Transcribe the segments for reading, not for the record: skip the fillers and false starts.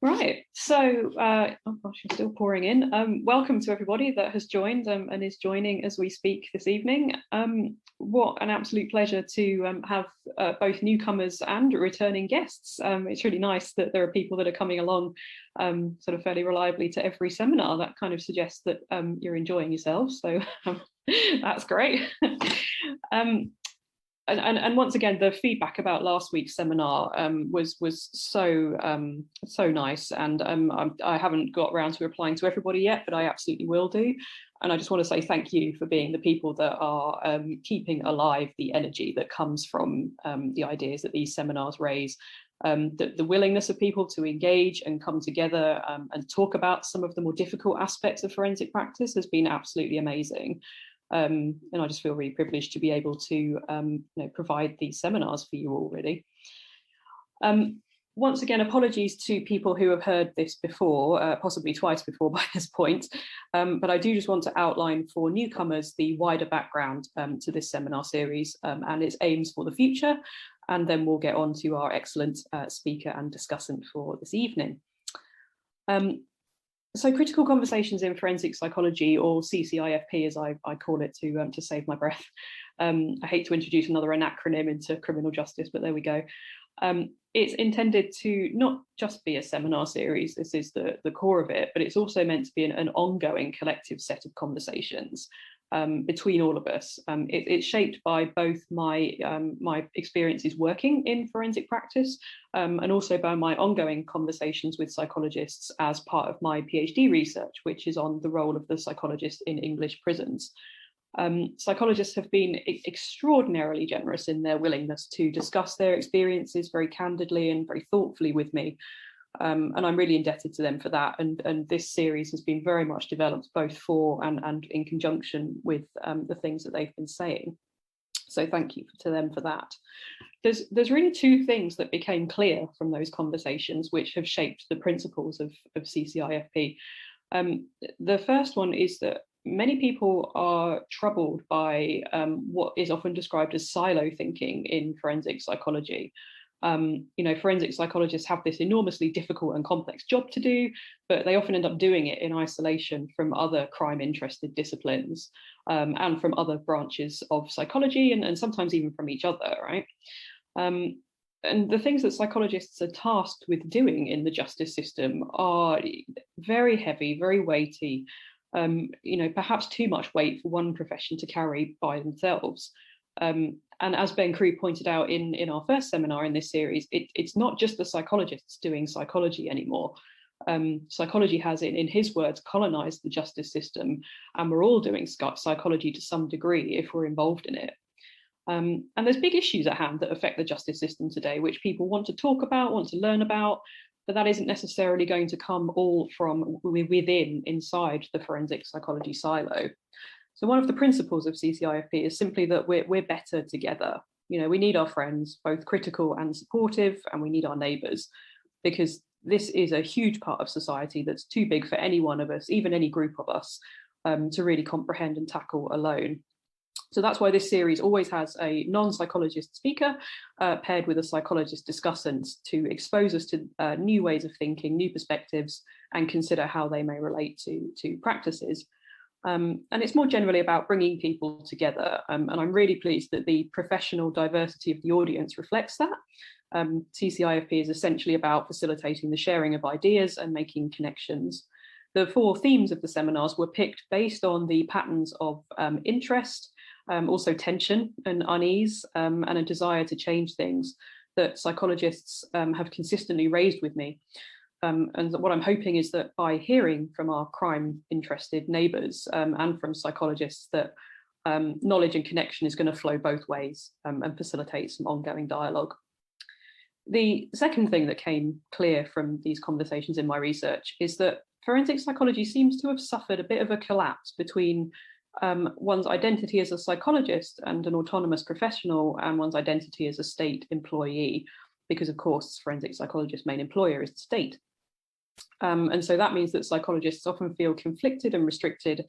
Right, so oh gosh, you're still pouring in. Welcome to everybody that has joined and is joining as we speak this evening. What an absolute pleasure to have both newcomers and returning guests. It's really nice that there are people that are coming along sort of fairly reliably to every seminar. That kind of suggests that you're enjoying yourselves, so that's great. And once again, the feedback about last week's seminar was so nice, and I haven't got around to replying to everybody yet, but I absolutely will do. And I just want to say thank you for being the people that are keeping alive the energy that comes from the ideas that these seminars raise. The willingness of people to engage and come together and talk about some of the more difficult aspects of forensic practice has been absolutely amazing. And I just feel really privileged to be able to provide these seminars for you all, really. Once again, apologies to people who have heard this before, possibly twice before by this point, but I do just want to outline for newcomers the wider background to this seminar series and its aims for the future, and then we'll get on to our excellent speaker and discussant for this evening. So critical conversations in forensic psychology, or CCIFP as I call it to save my breath. I hate to introduce another acronym into criminal justice, but there we go. It's intended to not just be a seminar series, this is the core of it, but it's also meant to be an ongoing collective set of conversations between all of us. It's shaped by both my experiences working in forensic practice and also by my ongoing conversations with psychologists as part of my PhD research, which is on the role of the psychologist in English prisons. Psychologists have been extraordinarily generous in their willingness to discuss their experiences very candidly and very thoughtfully with me. And I'm really indebted to them for that. And this series has been very much developed both for and in conjunction with the things that they've been saying. So thank you to them for that. There's really two things that became clear from those conversations which have shaped the principles of CCIFP. The first one is that many people are troubled by what is often described as silo thinking in forensic psychology. Forensic psychologists have this enormously difficult and complex job to do, but they often end up doing it in isolation from other crime-interested disciplines and from other branches of psychology and sometimes even from each other, right? And the things that psychologists are tasked with doing in the justice system are very heavy, very weighty, perhaps too much weight for one profession to carry by themselves. And as Ben Crew pointed out in our first seminar in this series, it's not just the psychologists doing psychology anymore. Psychology has, in his words, colonized the justice system, and we're all doing psychology to some degree if we're involved in it. And there's big issues at hand that affect the justice system today, which people want to talk about, want to learn about, but that isn't necessarily going to come all from within, inside the forensic psychology silo. So one of the principles of CCIFP is simply that we're better together. We need our friends, both critical and supportive, and we need our neighbours, because this is a huge part of society that's too big for any one of us, even any group of us, to really comprehend and tackle alone. So that's why this series always has a non-psychologist speaker paired with a psychologist discussant to expose us to new ways of thinking, new perspectives, and consider how they may relate to practices. And it's more generally about bringing people together. And I'm really pleased that the professional diversity of the audience reflects that. CCIFP is essentially about facilitating the sharing of ideas and making connections. The 4 themes of the seminars were picked based on the patterns of interest, also tension and unease, and a desire to change things that psychologists have consistently raised with me. And what I'm hoping is that by hearing from our crime-interested neighbours and from psychologists that knowledge and connection is going to flow both ways and facilitate some ongoing dialogue. The second thing that came clear from these conversations in my research is that forensic psychology seems to have suffered a bit of a collapse between one's identity as a psychologist and an autonomous professional and one's identity as a state employee, because of course forensic psychologists' main employer is the state. And so that means that psychologists often feel conflicted and restricted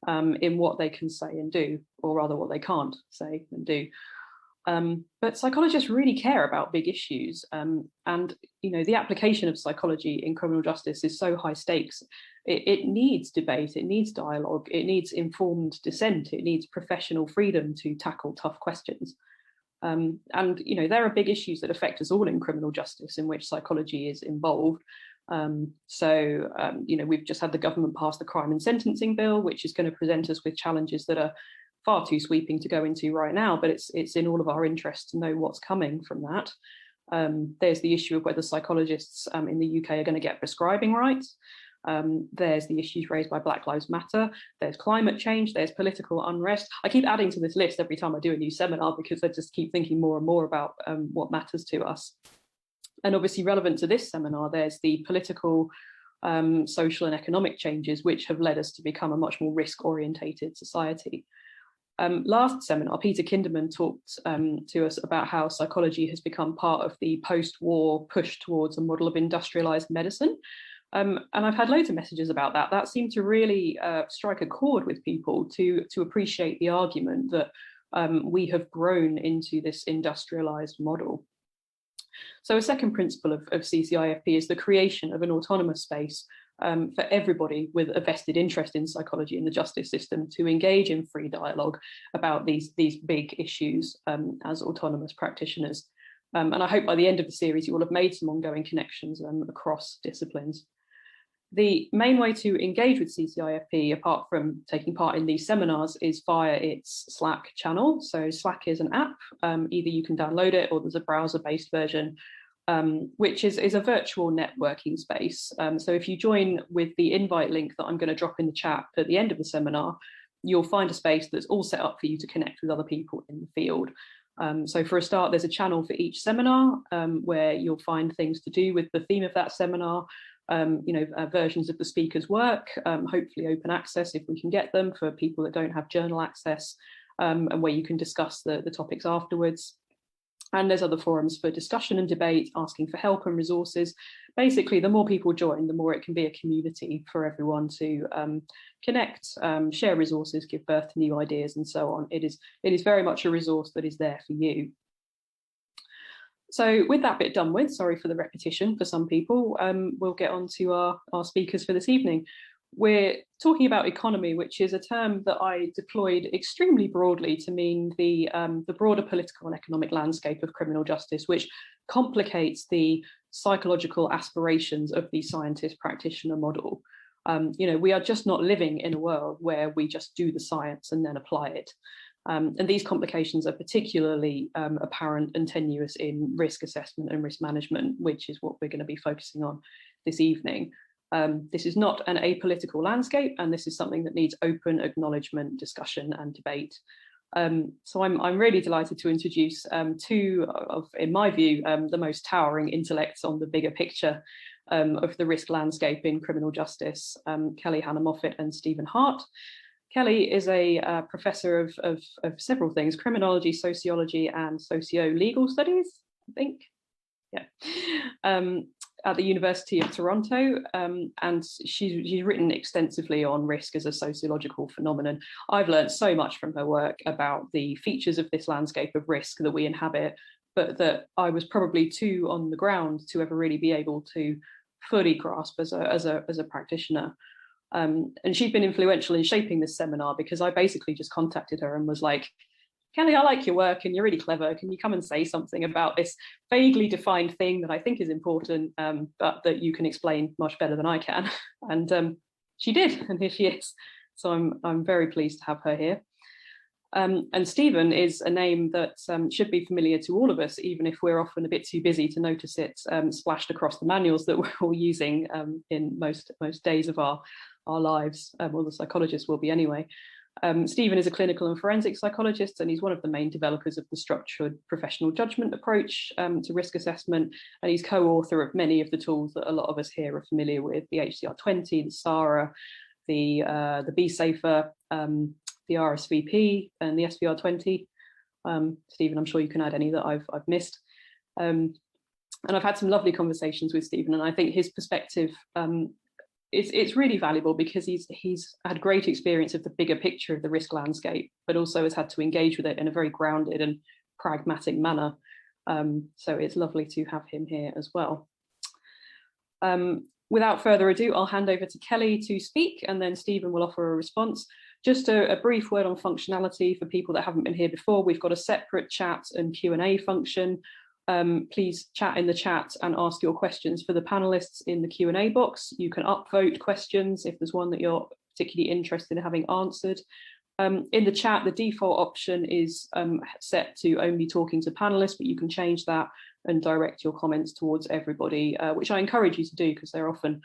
in what they can say and do, or rather what they can't say and do. But psychologists really care about big issues, and the application of psychology in criminal justice is so high stakes. It needs debate, it needs dialogue, it needs informed dissent, it needs professional freedom to tackle tough questions. And there are big issues that affect us all in criminal justice in which psychology is involved. We've just had the government pass the crime and sentencing bill, which is going to present us with challenges that are far too sweeping to go into right now, but it's in all of our interest to know what's coming from that. There's the issue of whether psychologists in the UK are going to get prescribing rights. There's the issues raised by Black Lives Matter. There's climate change. There's political unrest. I keep adding to this list every time I do a new seminar because I just keep thinking more and more about what matters to us. And obviously relevant to this seminar, there's the political, social and economic changes which have led us to become a much more risk-orientated society. Last seminar, Peter Kinderman talked to us about how psychology has become part of the post-war push towards a model of industrialized medicine. And I've had loads of messages about that. That seemed to really strike a chord with people to appreciate the argument that we have grown into this industrialized model. So a second principle of CCIFP is the creation of an autonomous space for everybody with a vested interest in psychology and the justice system to engage in free dialogue about these big issues as autonomous practitioners. And I hope by the end of the series you will have made some ongoing connections across disciplines. The main way to engage with CCIFP, apart from taking part in these seminars, is via its Slack channel. So Slack is an app. Either you can download it or there's a browser-based version, which is a virtual networking space. So if you join with the invite link that I'm going to drop in the chat at the end of the seminar, you'll find a space that's all set up for you to connect with other people in the field. So for a start, there's a channel for each seminar where you'll find things to do with the theme of that seminar, versions of the speaker's work, hopefully open access if we can get them for people that don't have journal access, and where you can discuss the topics afterwards. And there's other forums for discussion and debate, asking for help and resources. Basically, the more people join, the more it can be a community for everyone to connect, share resources, give birth to new ideas, and so on. It is very much a resource that is there for you. So with that bit done with, sorry for the repetition for some people, we'll get on to our speakers for this evening. We're talking about economy, which is a term that I deployed extremely broadly to mean the broader political and economic landscape of criminal justice, which complicates the psychological aspirations of the scientist practitioner model. We are just not living in a world where we just do the science and then apply it. And these complications are particularly apparent and tenuous in risk assessment and risk management, which is what we're going to be focusing on this evening. This is not an apolitical landscape, and this is something that needs open acknowledgement, discussion, and debate. So I'm really delighted to introduce two of, in my view, the most towering intellects on the bigger picture of the risk landscape in criminal justice, Kelly Hannah-Moffat and Stephen Hart. Kelly is a professor of several things: criminology, sociology, and socio-legal studies, I think. Yeah. At the University of Toronto, and she's written extensively on risk as a sociological phenomenon. I've learned so much from her work about the features of this landscape of risk that we inhabit, but that I was probably too on the ground to ever really be able to fully grasp as a practitioner. And she's been influential in shaping this seminar because I basically just contacted her and was like, Kelly, I like your work and you're really clever. Can you come and say something about this vaguely defined thing that I think is important, but that you can explain much better than I can? And she did, and here she is. So I'm very pleased to have her here. And Stephen is a name that should be familiar to all of us, even if we're often a bit too busy to notice it splashed across the manuals that we're all using in most days of our lives, or the psychologists will be anyway. Stephen is a clinical and forensic psychologist, and he's one of the main developers of the structured professional judgment approach to risk assessment, and he's co-author of many of the tools that a lot of us here are familiar with: the HCR20, the SARA, the B-Safer, the RSVP, and the SVR20. Stephen, I'm sure you can add any that I've missed. And I've had some lovely conversations with Stephen, and I think his perspective it's really valuable because he's had great experience of the bigger picture of the risk landscape, but also has had to engage with it in a very grounded and pragmatic manner. So it's lovely to have him here as well. Without further ado, I'll hand over to Kelly to speak, and then Stephen will offer a response. Just a brief word on functionality for people that haven't been here before. We've got a separate chat and Q&A function. Please chat in the chat and ask your questions for the panelists in the Q&A box. You can upvote questions if there's one that you're particularly interested in having answered. In the chat, the default option is set to only talking to panelists, but you can change that and direct your comments towards everybody, which I encourage you to do because they're often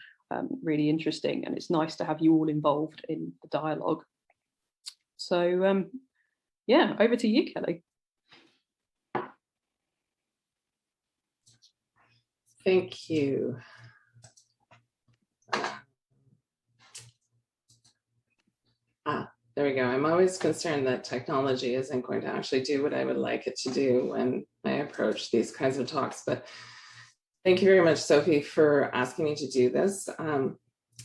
really interesting, and it's nice to have you all involved in the dialogue. So yeah, over to you, Kelly. Thank you. There we go. I'm always concerned that technology isn't going to actually do what I would like it to do when I approach these kinds of talks. But thank you very much, Sophie, for asking me to do this.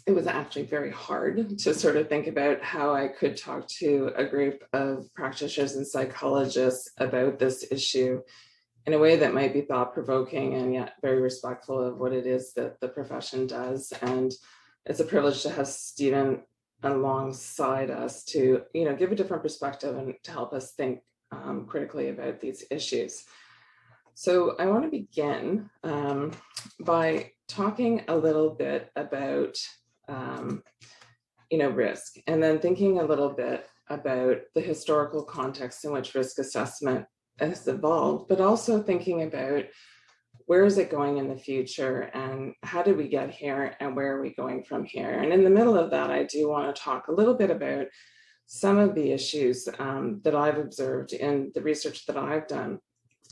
It was actually very hard to sort of think about how I could talk to a group of practitioners and psychologists about this issue in a way that might be thought-provoking and yet very respectful of what it is that the profession does. And it's a privilege to have Stephen alongside us to, give a different perspective and to help us think critically about these issues. So I want to begin by talking a little bit about, risk, and then thinking a little bit about the historical context in which risk assessment has evolved, but also thinking about where is it going in the future and how did we get here and where are we going from here? And in the middle of that, I do want to talk a little bit about some of the issues that I've observed in the research that I've done.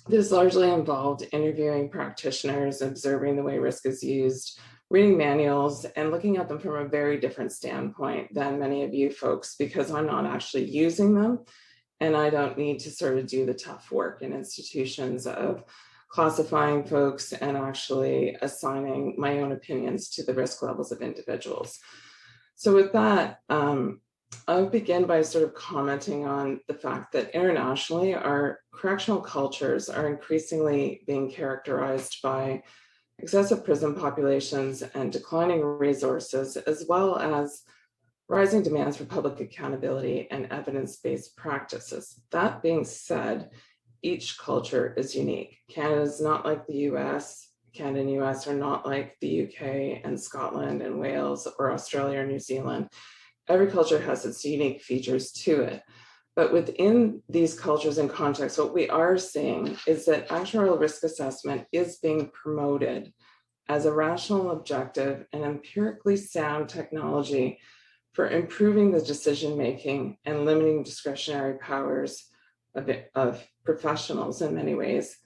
This largely involved interviewing practitioners, observing the way risk is used, reading manuals, and looking at them from a very different standpoint than many of you folks, because I'm not actually using them. And I don't need to sort of do the tough work in institutions of classifying folks and actually assigning my own opinions to the risk levels of individuals. So with that, I'll begin by sort of commenting on the fact that internationally, our correctional cultures are increasingly being characterized by excessive prison populations and declining resources, as well as rising demands for public accountability and evidence-based practices. That being said, each culture is unique. Canada is not like the US. Canada and US are not like the UK and Scotland and Wales or Australia or New Zealand. Every culture has its unique features to it. But within these cultures and contexts, what we are seeing is that actuarial risk assessment is being promoted as a rational, objective, and empirically sound technology for improving the decision-making and limiting discretionary powers of professionals in many ways,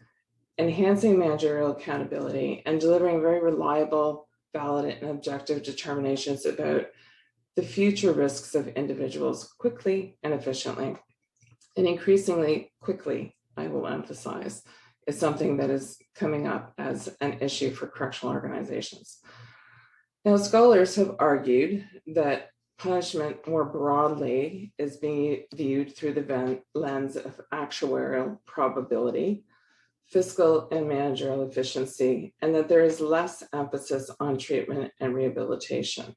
enhancing managerial accountability, and delivering very reliable, valid, and objective determinations about the future risks of individuals quickly and efficiently. And increasingly quickly, I will emphasize, is something that is coming up as an issue for correctional organizations. Now, scholars have argued that punishment more broadly is being viewed through the lens of actuarial probability, fiscal and managerial efficiency, and that there is less emphasis on treatment and rehabilitation.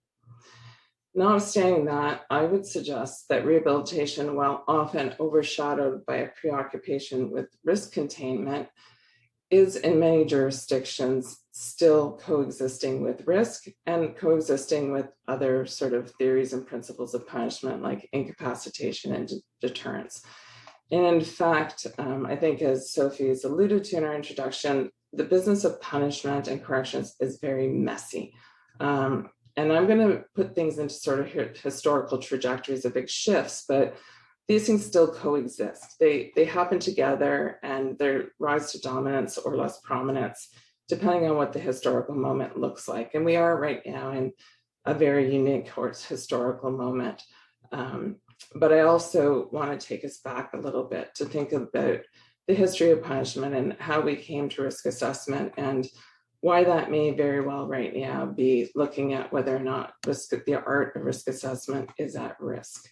Notwithstanding that, I would suggest that rehabilitation, while often overshadowed by a preoccupation with risk containment, is in many jurisdictions still coexisting with risk and coexisting with other sort of theories and principles of punishment like incapacitation and deterrence. And in fact, I think as Sophie has alluded to in our introduction, the business of punishment and corrections is very messy. And I'm going to put things into sort of historical trajectories of big shifts, but these things still coexist. They happen together and they rise to dominance or less prominence, depending on what the historical moment looks like. And we are right now in a very unique historical moment. But I also want to take us back a little bit to think about the history of punishment and how we came to risk assessment and why that may very well right now be looking at whether or not the art of risk assessment is at risk.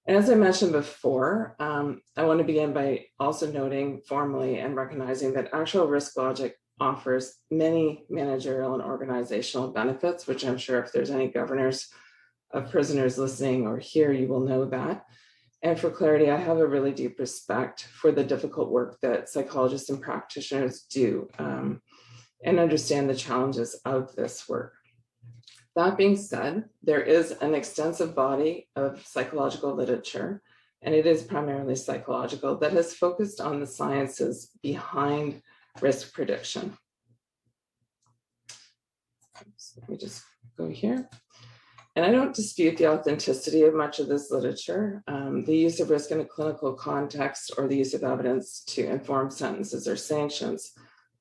And as I mentioned before, I want to begin by also noting formally and recognizing that actual risk logic offers many managerial and organizational benefits, which I'm sure if there's any governors of prisoners listening or here, you will know that. And for clarity, I have a really deep respect for the difficult work that psychologists and practitioners do and understand the challenges of this work. That being said, there is an extensive body of psychological literature, and it is primarily psychological, that has focused on the sciences behind risk prediction. Let me just go here. And I don't dispute the authenticity of much of this literature. The use of risk in a clinical context or the use of evidence to inform sentences or sanctions,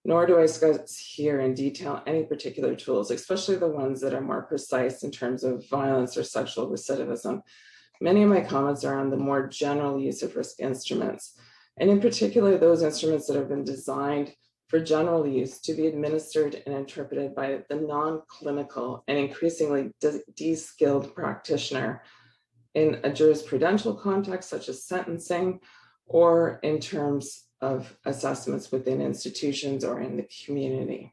nor do I discuss here in detail any particular tools, especially the ones that are more precise in terms of violence or sexual recidivism. Many of my comments are on the more general use of risk instruments, and in particular, those instruments that have been designed for general use to be administered and interpreted by the non-clinical and increasingly de-skilled practitioner in a jurisprudential context, such as sentencing, or in terms of assessments within institutions or in the community.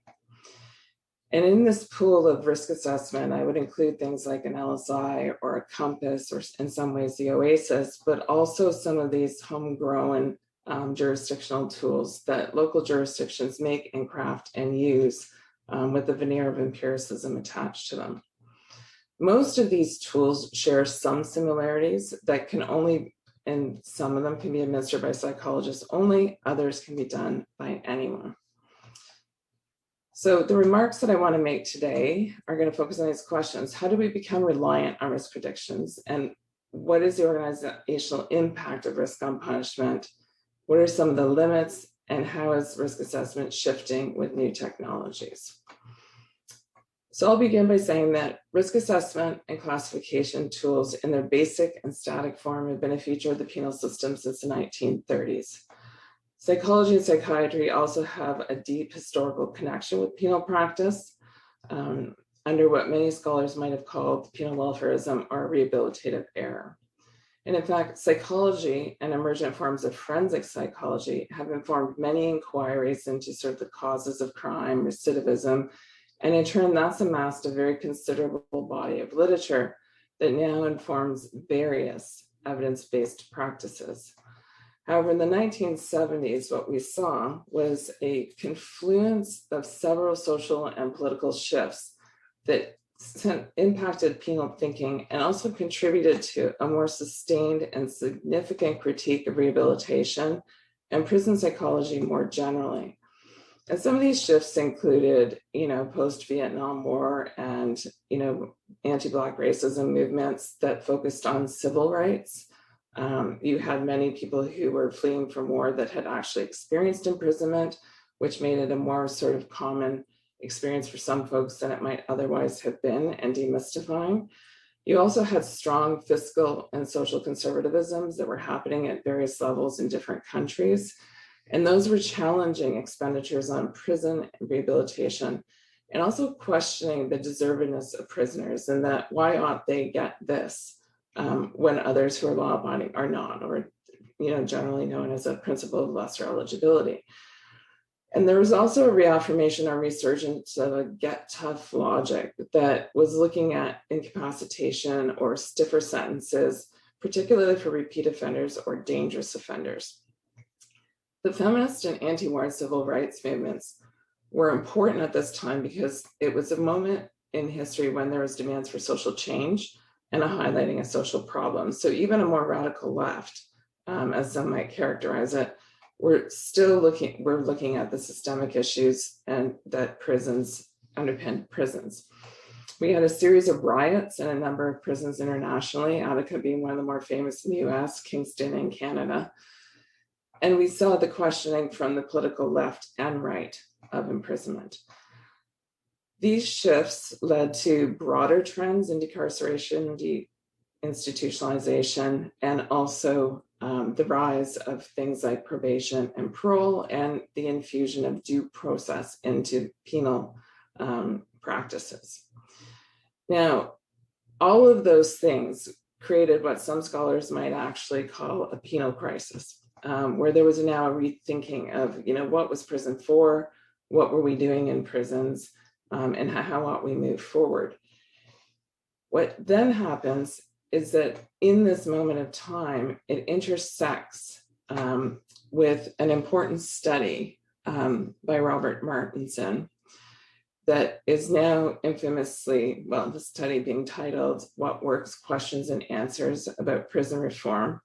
And in this pool of risk assessment, I would include things like an LSI or a compass, or in some ways the OASIS, but also some of these homegrown jurisdictional tools that local jurisdictions make and craft and use with the veneer of empiricism attached to them. Most of these tools share some similarities that can only, and some of them can be administered by psychologists only, others can be done by anyone. So the remarks that I want to make today are going to focus on these questions. How do we become reliant on risk predictions? And what is the organizational impact of risk on punishment? What are some of the limits, and how is risk assessment shifting with new technologies? So I'll begin by saying that risk assessment and classification tools in their basic and static form have been a feature of the penal system since the 1930s. Psychology and psychiatry also have a deep historical connection with penal practice under what many scholars might have called penal welfarism or rehabilitative error. And in fact, psychology and emergent forms of forensic psychology have informed many inquiries into sort of the causes of crime, recidivism, and in turn, that's amassed a very considerable body of literature that now informs various evidence-based practices. However, in the 1970s, what we saw was a confluence of several social and political shifts that impacted penal thinking and also contributed to a more sustained and significant critique of rehabilitation and prison psychology more generally. And some of these shifts included, post-Vietnam War and, anti-Black racism movements that focused on civil rights. You had many people who were fleeing from war that had actually experienced imprisonment, which made it a more sort of common experience for some folks than it might otherwise have been, and demystifying. You also had strong fiscal and social conservatisms that were happening at various levels in different countries. And those were challenging expenditures on prison and rehabilitation, and also questioning the deservedness of prisoners and that why ought they get this when others who are law-abiding are not, or generally known as a principle of lesser eligibility. And there was also a reaffirmation or resurgence of a get tough logic that was looking at incapacitation or stiffer sentences, particularly for repeat offenders or dangerous offenders. The feminist and anti-war civil rights movements were important at this time because it was a moment in history when there was demands for social change and a highlighting of social problems. So even a more radical left, as some might characterize it, we're looking at the systemic issues and that prisons underpin prisons. We had a series of riots in a number of prisons internationally, Attica being one of the more famous in the US, Kingston in Canada. And we saw the questioning from the political left and right of imprisonment. These shifts led to broader trends in decarceration, deinstitutionalization, and also the rise of things like probation and parole and the infusion of due process into penal practices. Now, all of those things created what some scholars might actually call a penal crisis, where there was now a rethinking of, what was prison for, what were we doing in prisons, and how ought we move forward. What then happens is that in this moment of time, it intersects with an important study by Robert Martinson that is now infamously, the study being titled "What Works? Questions and Answers About Prison Reform."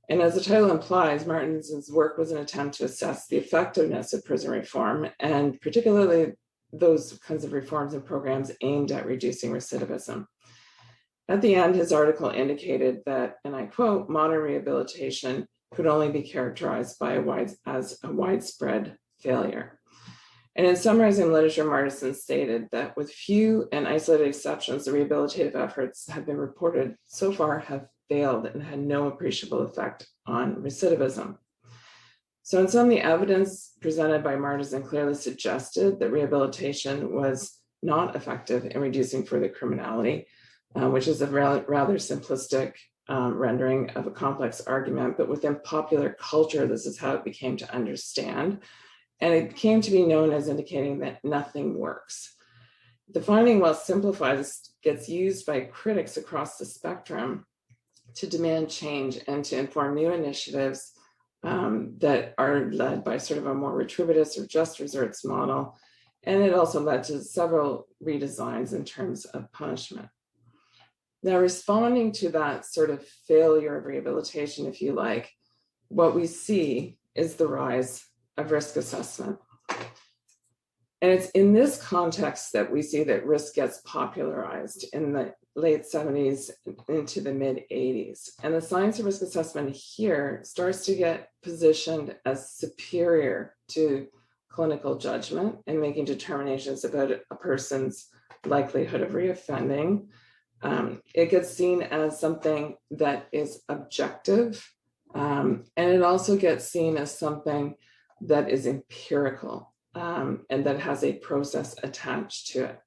And as the title implies, Martinson's work was an attempt to assess the effectiveness of prison reform, and particularly those kinds of reforms and programs aimed at reducing recidivism. At the end, his article indicated that, and I quote, "modern rehabilitation could only be characterized as a widespread failure." And in summarizing literature, Martinson stated that with few and isolated exceptions, the rehabilitative efforts have been reported so far have failed and had no appreciable effect on recidivism. So in sum, the evidence presented by Martinson clearly suggested that rehabilitation was not effective in reducing further criminality, which is a rather simplistic rendering of a complex argument, but within popular culture, this is how it became to understand. And it came to be known as indicating that nothing works. The finding, while simplified, gets used by critics across the spectrum to demand change and to inform new initiatives that are led by sort of a more retributive or just resorts model. And it also led to several redesigns in terms of punishment. Now, responding to that sort of failure of rehabilitation, if you like, what we see is the rise of risk assessment. And it's in this context that we see that risk gets popularized in the late 70s into the mid 80s. And the science of risk assessment here starts to get positioned as superior to clinical judgment in making determinations about a person's likelihood of reoffending. It gets seen as something that is objective, and it also gets seen as something that is empirical, and that has a process attached to it.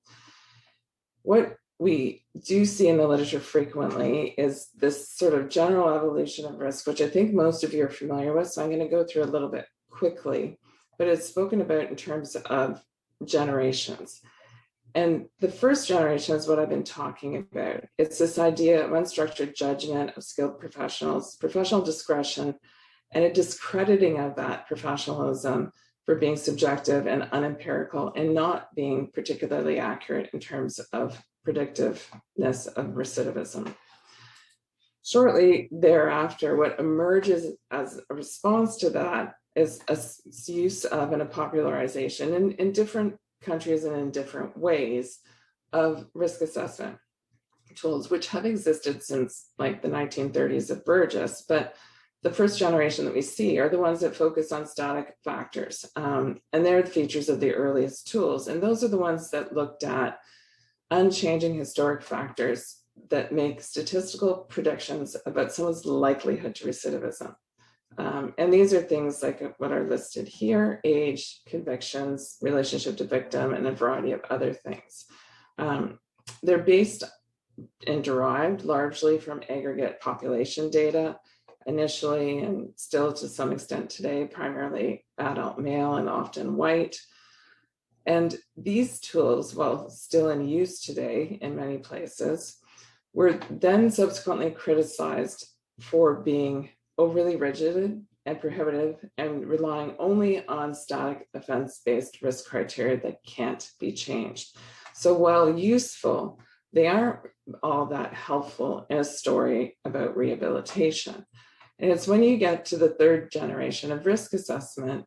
What we do see in the literature frequently is this sort of general evolution of risk, which I think most of you are familiar with, so I'm going to go through a little bit quickly, but it's spoken about in terms of generations. And the first generation is what I've been talking about. It's this idea of unstructured judgment of skilled professionals, professional discretion, and a discrediting of that professionalism for being subjective and unempirical and not being particularly accurate in terms of predictiveness of recidivism. Shortly thereafter, what emerges as a response to that is a use of and a popularization in different countries and in different ways of risk assessment tools, which have existed since like the 1930s of Burgess, but the first generation that we see are the ones that focus on static factors. And they're the features of the earliest tools. And those are the ones that looked at unchanging historic factors that make statistical predictions about someone's likelihood to recidivism. And these are things like what are listed here: age, convictions, relationship to victim, and a variety of other things. They're based and derived largely from aggregate population data, initially and still to some extent today, primarily adult male and often white. And these tools, while still in use today in many places, were then subsequently criticized for being overly rigid and prohibitive and relying only on static offense-based risk criteria that can't be changed. So while useful, they aren't all that helpful in a story about rehabilitation. And it's when you get to the third generation of risk assessment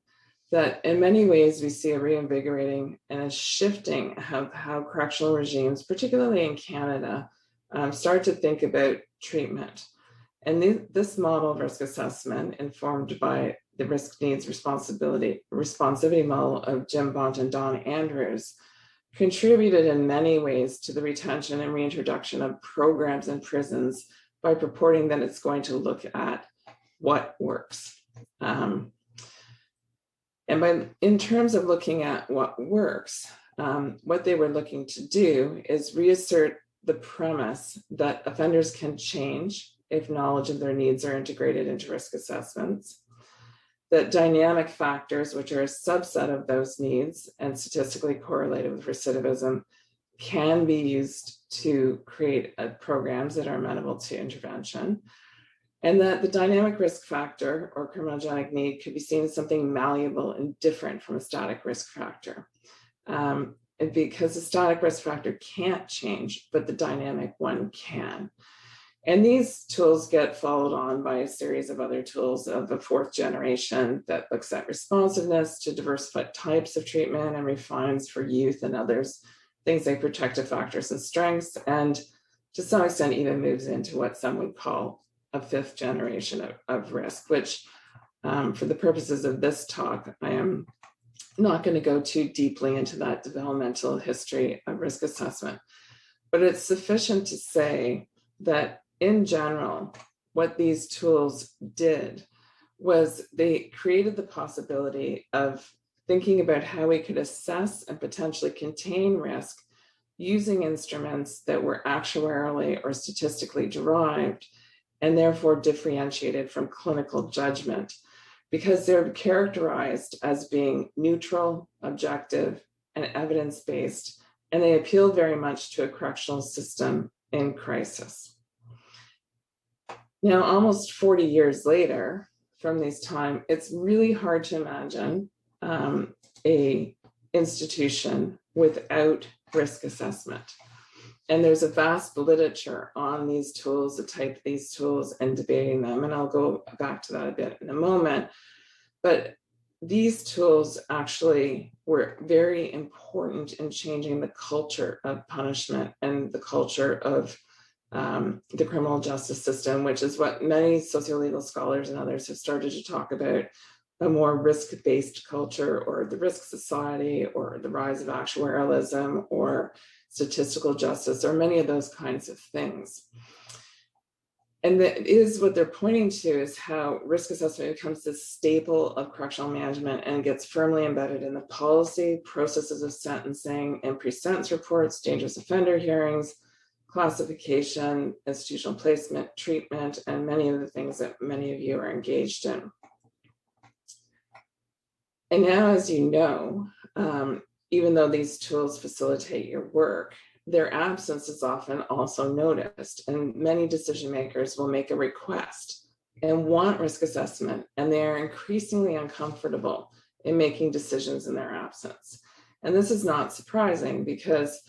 that in many ways we see a reinvigorating and a shifting of how correctional regimes, particularly in Canada, start to think about treatment. And this model of risk assessment, informed by the risk needs responsivity model of Jim Bont and Don Andrews, contributed in many ways to the retention and reintroduction of programs in prisons by purporting that it's going to look at what works. And in terms of looking at what works, what they were looking to do is reassert the premise that offenders can change if knowledge of their needs are integrated into risk assessments, that dynamic factors, which are a subset of those needs and statistically correlated with recidivism, can be used to create programs that are amenable to intervention, and that the dynamic risk factor or criminogenic need could be seen as something malleable and different from a static risk factor. Because the static risk factor can't change, but the dynamic one can. And these tools get followed on by a series of other tools of the fourth generation that looks at responsiveness to diversified types of treatment and refines for youth and others things like protective factors and strengths, and to some extent even moves into what some would call a fifth generation of risk, which for the purposes of this talk, I am not going to go too deeply into that developmental history of risk assessment. But it's sufficient to say that in general, what these tools did was they created the possibility of thinking about how we could assess and potentially contain risk using instruments that were actuarially or statistically derived and therefore differentiated from clinical judgment, because they're characterized as being neutral, objective, and evidence-based, and they appeal very much to a correctional system in crisis. Now, almost 40 years later from this time, it's really hard to imagine a institution without risk assessment. And there's a vast literature on these tools, the type of these tools, and debating them. And I'll go back to that a bit in a moment. But these tools actually were very important in changing the culture of punishment and the culture of the criminal justice system, which is what many sociolegal scholars and others have started to talk about, a more risk-based culture, or the risk society, or the rise of actuarialism, or statistical justice, or many of those kinds of things. And that is what they're pointing to, is how risk assessment becomes this staple of correctional management and gets firmly embedded in the policy, processes of sentencing, and pre-sentence reports, dangerous offender hearings, classification, institutional placement, treatment, and many of the things that many of you are engaged in. And now, as you know, even though these tools facilitate your work, their absence is often also noticed, and many decision makers will make a request and want risk assessment, and they are increasingly uncomfortable in making decisions in their absence. And this is not surprising, because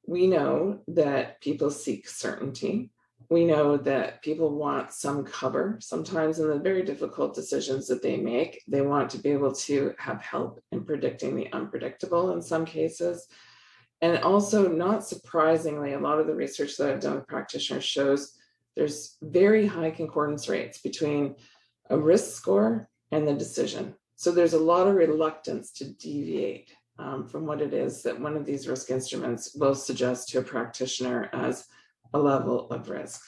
we know that people seek certainty. We know that people want some cover. Sometimes in the very difficult decisions that they make, they want to be able to have help in predicting the unpredictable in some cases. And also, not surprisingly, a lot of the research that I've done with practitioners shows there's very high concordance rates between a risk score and the decision. So there's a lot of reluctance to deviate from what it is that one of these risk instruments will suggest to a practitioner as a level of risk.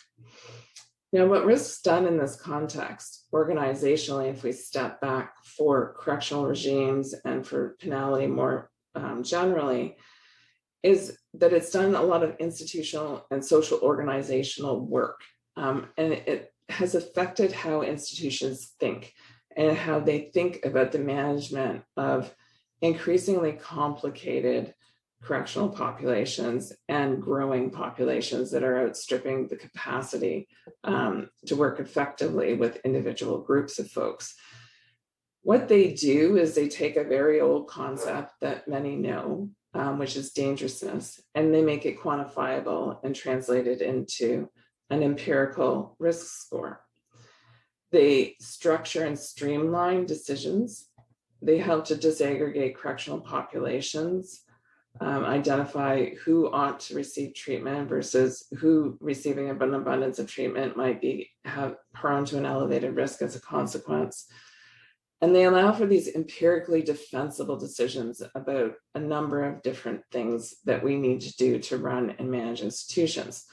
Now, what risk's done in this context, organizationally, if we step back for correctional regimes and for penality more generally, is that it's done a lot of institutional and social organizational work. And it has affected how institutions think and how they think about the management of increasingly complicated correctional populations and growing populations that are outstripping the capacity to work effectively with individual groups of folks. What they do is they take a very old concept that many know, which is dangerousness, and they make it quantifiable and translate it into an empirical risk score. They structure and streamline decisions. They help to disaggregate correctional populations, identify who ought to receive treatment versus who receiving an abundance of treatment might be prone to an elevated risk as a consequence. And they allow for these empirically defensible decisions about a number of different things that we need to do to run and manage institutions.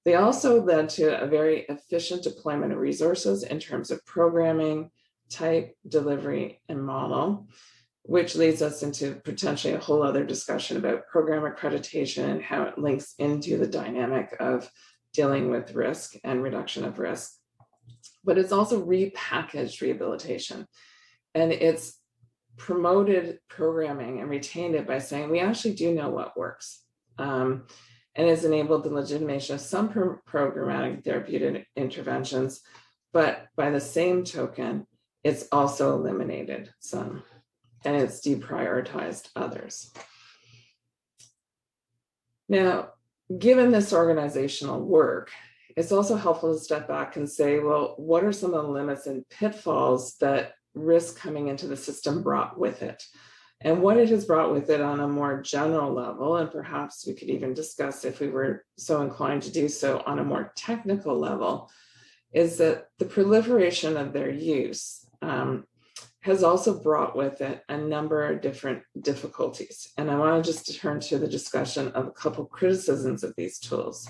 They also led to a very efficient deployment of resources in terms of programming, type, delivery, and model. which leads us into potentially a whole other discussion about program accreditation and how it links into the dynamic of dealing with risk and reduction of risk. But it's also repackaged rehabilitation, and it's promoted programming and retained it by saying we actually do know what works, and has enabled the legitimation of some programmatic therapeutic interventions, but by the same token, it's also eliminated some, and it's deprioritized others. Now, given this organizational work, it's also helpful to step back and say, well, what are some of the limits and pitfalls that risk coming into the system brought with it? And what it has brought with it on a more general level, and perhaps we could even discuss if we were so inclined to do so on a more technical level, is that the proliferation of their use has also brought with it a number of different difficulties. And I want to just turn to the discussion of a couple criticisms of these tools.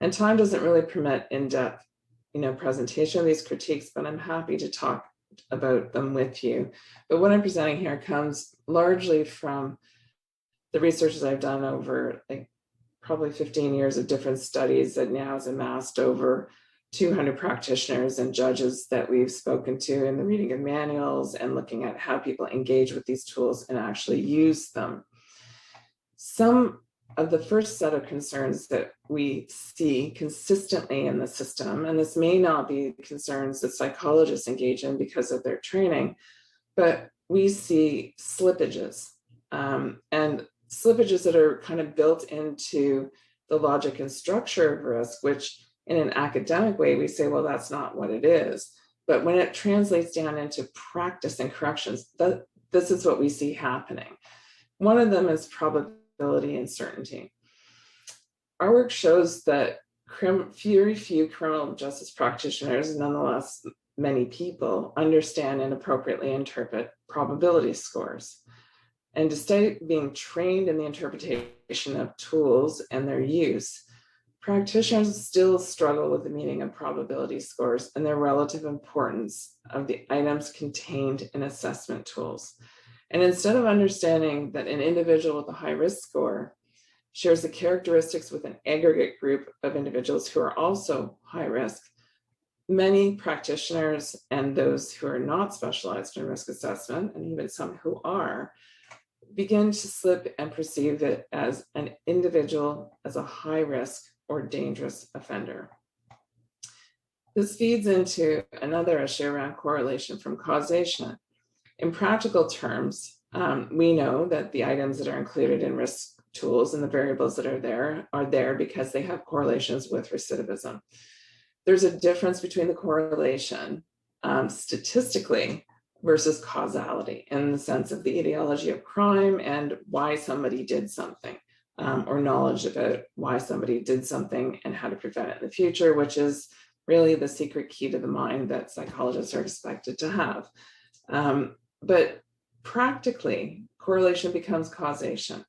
And time doesn't really permit in-depth, presentation of these critiques, but I'm happy to talk about them with you. But what I'm presenting here comes largely from the research that I've done over probably 15 years of different studies that now has amassed over 200 practitioners and judges that we've spoken to in the reading of manuals and looking at how people engage with these tools and actually use them. Some of the first set of concerns that we see consistently in the system, and this may not be concerns that psychologists engage in because of their training, but we see slippages, and slippages that are kind of built into the logic and structure of risk, which in an academic way, we say, well, that's not what it is. But when it translates down into practice and corrections, this is what we see happening. One of them is probability and certainty. Our work shows that very few criminal justice practitioners, nonetheless, many people understand and appropriately interpret probability scores. And despite being trained in the interpretation of tools and their use, practitioners still struggle with the meaning of probability scores and their relative importance of the items contained in assessment tools. And instead of understanding that an individual with a high risk score shares the characteristics with an aggregate group of individuals who are also high risk, many practitioners and those who are not specialized in risk assessment, and even some who are, begin to slip and perceive it as an individual as a high risk or dangerous offender. This feeds into another issue around correlation from causation. In practical terms, we know that the items that are included in risk tools and the variables that are there because they have correlations with recidivism. There's a difference between the correlation statistically versus causality in the sense of the etiology of crime and why somebody did something. Or knowledge about why somebody did something and how to prevent it in the future, which is really the secret key to the mind that psychologists are expected to have. But practically, correlation becomes causation,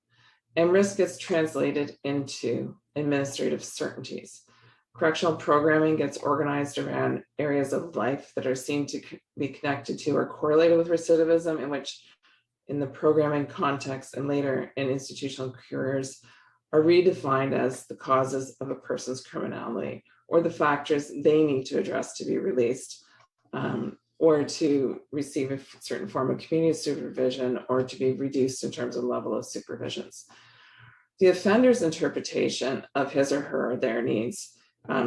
and risk gets translated into administrative certainties. Correctional programming gets organized around areas of life that are seen to be connected to or correlated with recidivism, in which in the programming context and later in institutional careers are redefined as the causes of a person's criminality or the factors they need to address to be released or to receive a certain form of community supervision or to be reduced in terms of level of supervisions. The offender's interpretation of his or her or their needs,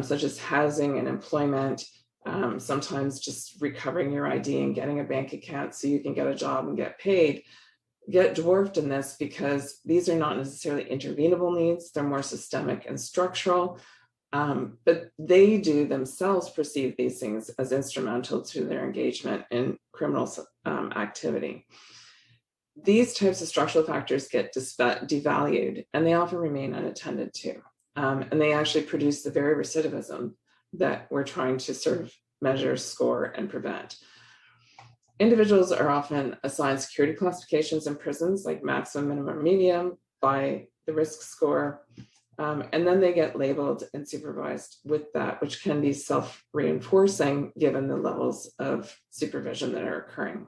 such as housing and employment, sometimes just recovering your ID and getting a bank account so you can get a job and get paid, get dwarfed in this because these are not necessarily intervenable needs. They're more systemic and structural, but they do themselves perceive these things as instrumental to their engagement in criminal activity. These types of structural factors get devalued and they often remain unattended to. And they actually produce the very recidivism that we're trying to sort of measure, score, and prevent. Individuals are often assigned security classifications in prisons like maximum, minimum, medium by the risk score. And then they get labeled and supervised with that, which can be self-reinforcing given the levels of supervision that are occurring.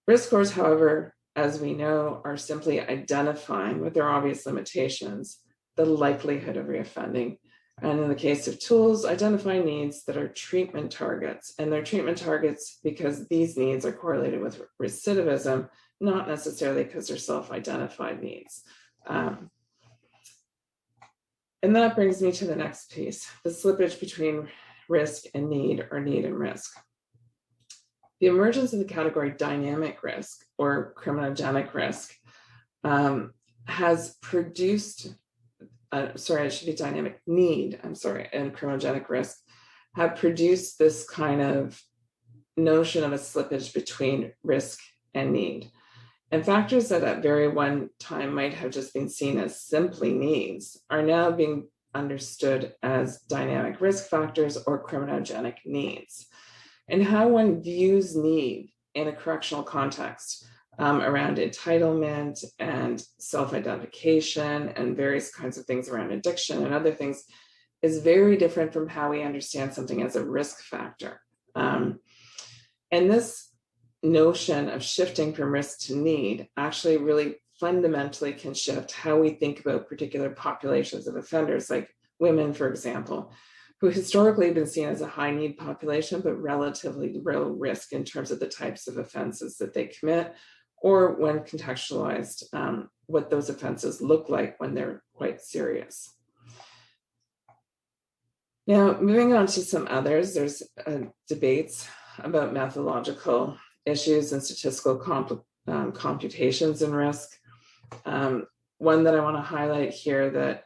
Risk scores, however, as we know, are simply identifying, with their obvious limitations, the likelihood of reoffending. And in the case of tools, identify needs that are treatment targets. And they're treatment targets because these needs are correlated with recidivism, not necessarily because they're self-identified needs. And that brings me to the next piece, the slippage between risk and need, or need and risk. The emergence of the category dynamic risk or criminogenic risk has produced, it should be dynamic need, and criminogenic risk have produced this kind of notion of a slippage between risk and need. And factors that at very one time might have just been seen as simply needs are now being understood as dynamic risk factors or criminogenic needs. And how one views need in a correctional context around entitlement and self-identification and various kinds of things around addiction and other things is very different from how we understand something as a risk factor. And this notion of shifting from risk to need actually really fundamentally can shift how we think about particular populations of offenders, like women, for example, who historically have been seen as a high need population, but relatively low risk in terms of the types of offenses that they commit, or when contextualized, what those offenses look like when they're quite serious. Now, moving on to some others, there's debates about methodological issues and statistical computations in risk. One that I want to highlight here that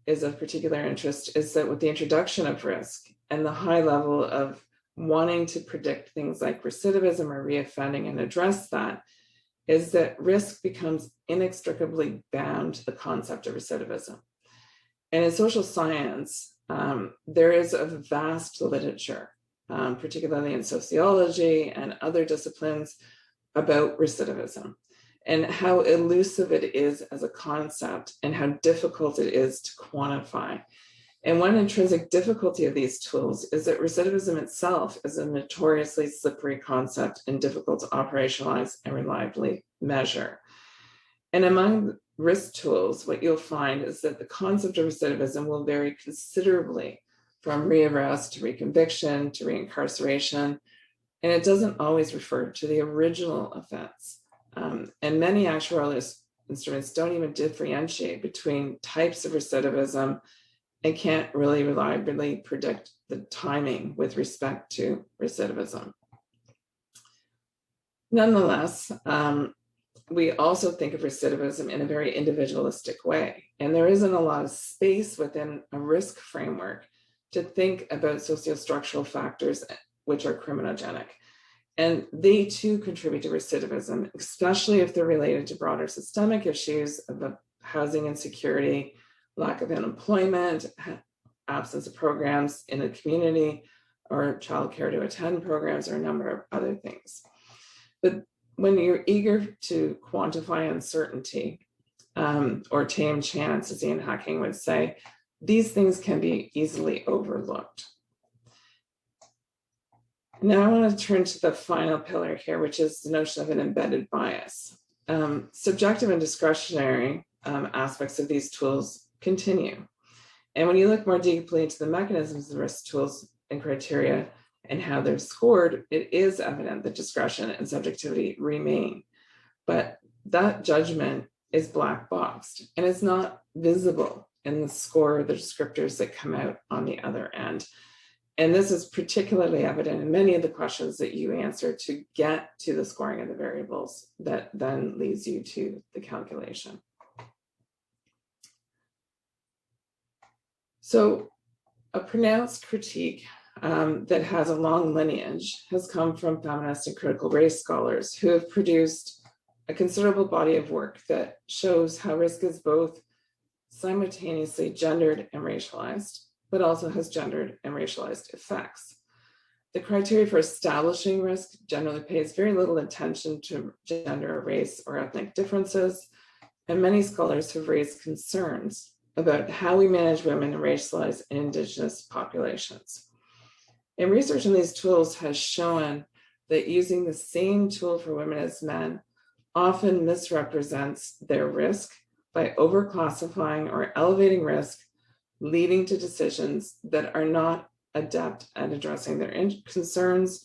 is of particular interest is that with the introduction of risk and the high level of wanting to predict things like recidivism or reoffending and address that, is that risk becomes inextricably bound to the concept of recidivism. And in social science, there is a vast literature, particularly in sociology and other disciplines, about recidivism and how elusive it is as a concept and how difficult it is to quantify. And one intrinsic difficulty of these tools is that recidivism itself is a notoriously slippery concept and difficult to operationalize and reliably measure. And among risk tools, what you'll find is that the concept of recidivism will vary considerably from rearrest to reconviction to reincarceration, and it doesn't always refer to the original offense. And many actuarial instruments don't even differentiate between types of recidivism and can't really reliably predict the timing with respect to recidivism. Nonetheless, we also think of recidivism in a very individualistic way, and there isn't a lot of space within a risk framework to think about socio-structural factors which are criminogenic. And they too contribute to recidivism, especially if they're related to broader systemic issues of housing insecurity, lack of employment, absence of programs in a community, or childcare to attend programs, or a number of other things. But when you're eager to quantify uncertainty or tame chance, as Ian Hacking would say, these things can be easily overlooked. Now I want to turn to the final pillar here, which is the notion of an embedded bias. Subjective and discretionary aspects of these tools continue. And when you look more deeply into the mechanisms of risk tools and criteria and how they're scored, it is evident that discretion and subjectivity remain. But that judgment is black boxed and it's not visible in the score or the descriptors that come out on the other end. And this is particularly evident in many of the questions that you answer to get to the scoring of the variables that then leads you to the calculation. So a pronounced critique that has a long lineage has come from feminist and critical race scholars who have produced a considerable body of work that shows how risk is both simultaneously gendered and racialized, but also has gendered and racialized effects. The criteria for establishing risk generally pays very little attention to gender, race, or ethnic differences, and many scholars have raised concerns about how we manage women in racialized and Indigenous populations. And research in these tools has shown that using the same tool for women as men often misrepresents their risk by overclassifying or elevating risk, leading to decisions that are not adept at addressing their concerns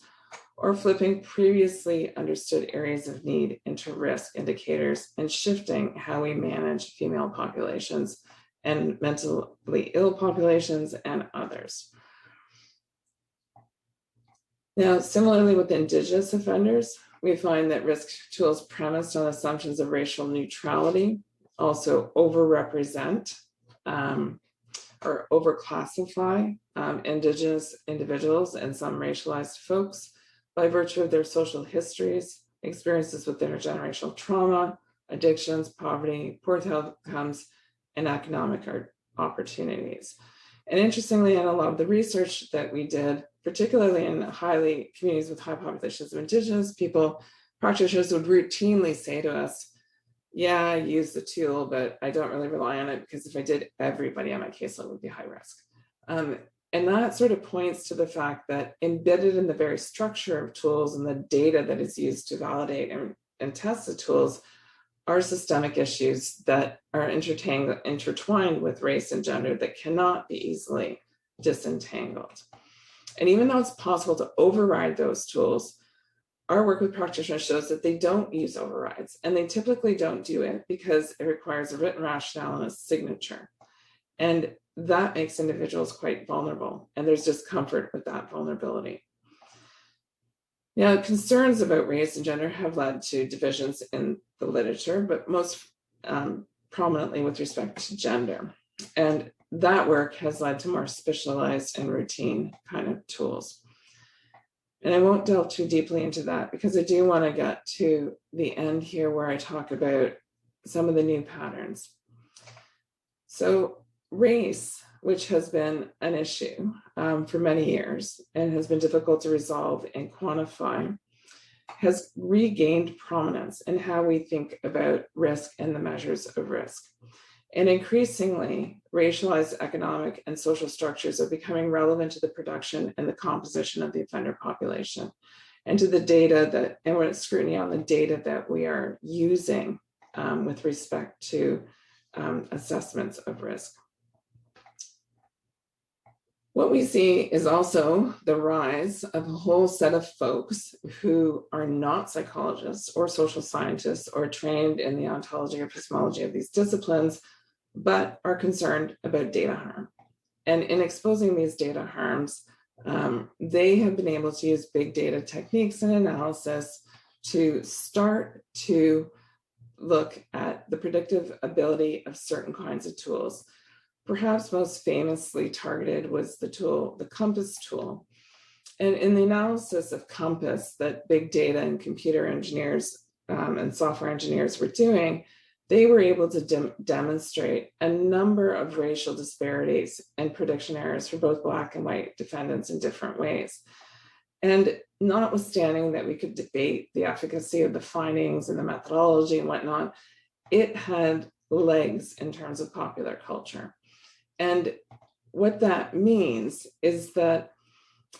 or flipping previously understood areas of need into risk indicators and shifting how we manage female populations and mentally ill populations and others. Now, similarly with Indigenous offenders, we find that risk tools premised on assumptions of racial neutrality also overrepresent or overclassify Indigenous individuals and some racialized folks by virtue of their social histories, experiences with intergenerational trauma, addictions, poverty, poor health outcomes, and economic opportunities. And interestingly, in a lot of the research that we did, particularly in communities with high populations of Indigenous people, practitioners would routinely say to us, yeah, I use the tool, but I don't really rely on it because if I did, everybody on my caseload would be high risk. And that sort of points to the fact that embedded in the very structure of tools and the data that is used to validate and test the tools are systemic issues that are intertwined with race and gender that cannot be easily disentangled. And even though it's possible to override those tools, our work with practitioners shows that they don't use overrides, and they typically don't do it because it requires a written rationale and a signature. And that makes individuals quite vulnerable, and there's discomfort with that vulnerability. Now, concerns about race and gender have led to divisions in the literature, but most prominently with respect to gender. And that work has led to more specialized and routine kind of tools. And I won't delve too deeply into that because I do want to get to the end here where I talk about some of the new patterns. So race, which has been an issue for many years and has been difficult to resolve and quantify, has regained prominence in how we think about risk and the measures of risk. And increasingly, racialized economic and social structures are becoming relevant to the production and the composition of the offender population and to the data and scrutiny on the data that we are using with respect to assessments of risk. What we see is also the rise of a whole set of folks who are not psychologists or social scientists or trained in the ontology or epistemology of these disciplines, but are concerned about data harm. And in exposing these data harms, they have been able to use big data techniques and analysis to start to look at the predictive ability of certain kinds of tools. Perhaps most famously targeted was the tool, the COMPASS tool. And in the analysis of COMPASS that big data and computer engineers and software engineers were doing, they were able to demonstrate a number of racial disparities and prediction errors for both Black and white defendants in different ways. And notwithstanding that we could debate the efficacy of the findings and the methodology and whatnot, it had legs in terms of popular culture. And what that means is that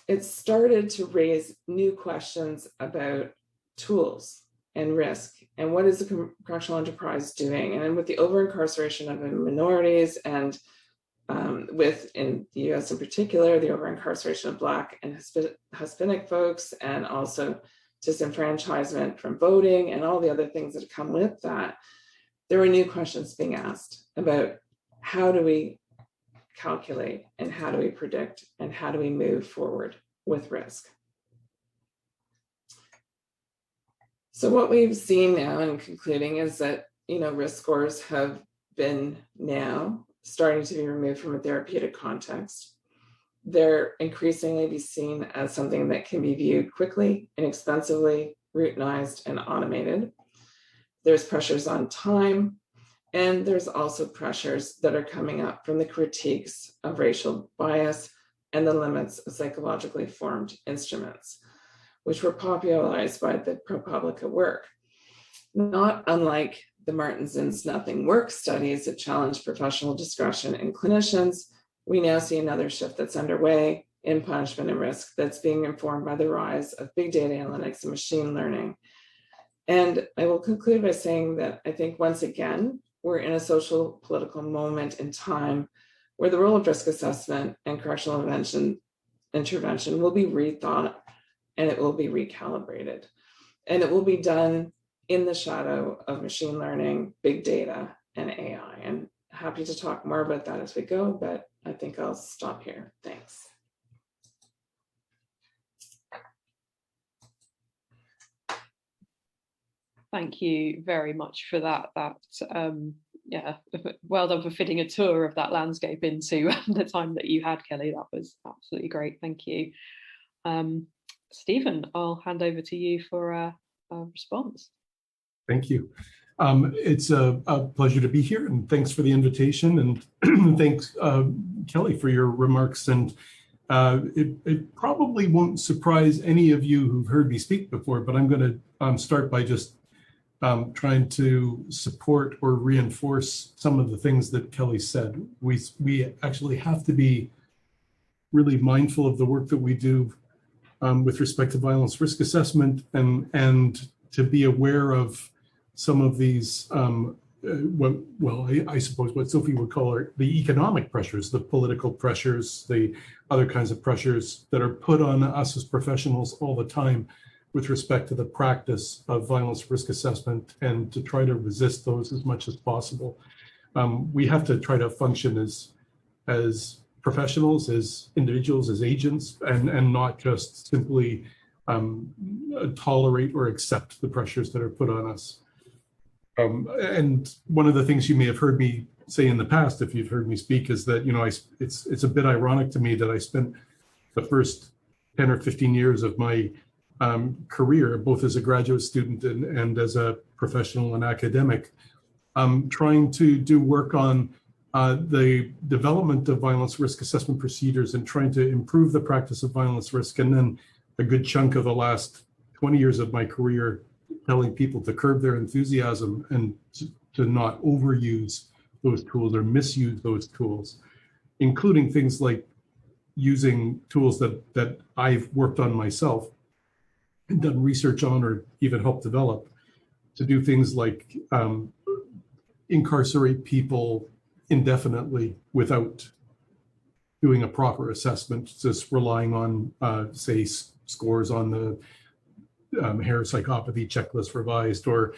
it started to raise new questions about tools and risk and what is the correctional enterprise doing. And then with the over-incarceration of minorities and in the US in particular, the over-incarceration of Black and Hispanic folks, and also disenfranchisement from voting and all the other things that come with that, there were new questions being asked about how do we calculate and how do we predict and how do we move forward with risk. So what we've seen now in concluding is that, risk scores have been now starting to be removed from a therapeutic context. They're increasingly be seen as something that can be viewed quickly, inexpensively, routinized, and automated. There's pressures on time, and there's also pressures that are coming up from the critiques of racial bias and the limits of psychologically formed instruments, which were popularized by the ProPublica work. Not unlike the Martinson's Nothing Works studies that challenge professional discretion in clinicians, we now see another shift that's underway in punishment and risk that's being informed by the rise of big data analytics and machine learning. And I will conclude by saying that I think once again, we're in a social political moment in time where the role of risk assessment and correctional intervention will be rethought, and it will be recalibrated. And it will be done in the shadow of machine learning, big data, and AI. And happy to talk more about that as we go, but I think I'll stop here. Thanks. Thank you very much for that. Yeah, well done for fitting a tour of that landscape into the time that you had, Kelly. That was absolutely great. Thank you. Stephen, I'll hand over to you for a response. Thank you. It's a pleasure to be here, and thanks for the invitation, and thanks, Kelly, for your remarks. And it probably won't surprise any of you who've heard me speak before, but I'm going to start by just trying to support or reinforce some of the things that Kelly said. We actually have to be really mindful of the work that we do with respect to violence risk assessment, and to be aware of some of these, I suppose what Sophie would call the economic pressures, the political pressures, the other kinds of pressures that are put on us as professionals all the time with respect to the practice of violence risk assessment, and to try to resist those as much as possible. We have to try to function as professionals, as individuals, as agents, and not just simply tolerate or accept the pressures that are put on us. And one of the things you may have heard me say in the past, if you've heard me speak, is that, it's a bit ironic to me that I spent the first 10 or 15 years of my career, both as a graduate student and as a professional and academic, trying to do work on the development of violence risk assessment procedures and trying to improve the practice of violence risk. And then a good chunk of the last 20 years of my career telling people to curb their enthusiasm and to not overuse those tools or misuse those tools, including things like using tools that I've worked on myself and done research on, or even helped develop, to do things like incarcerate people indefinitely without doing a proper assessment, just relying on, say, scores on the Hare psychopathy checklist revised, or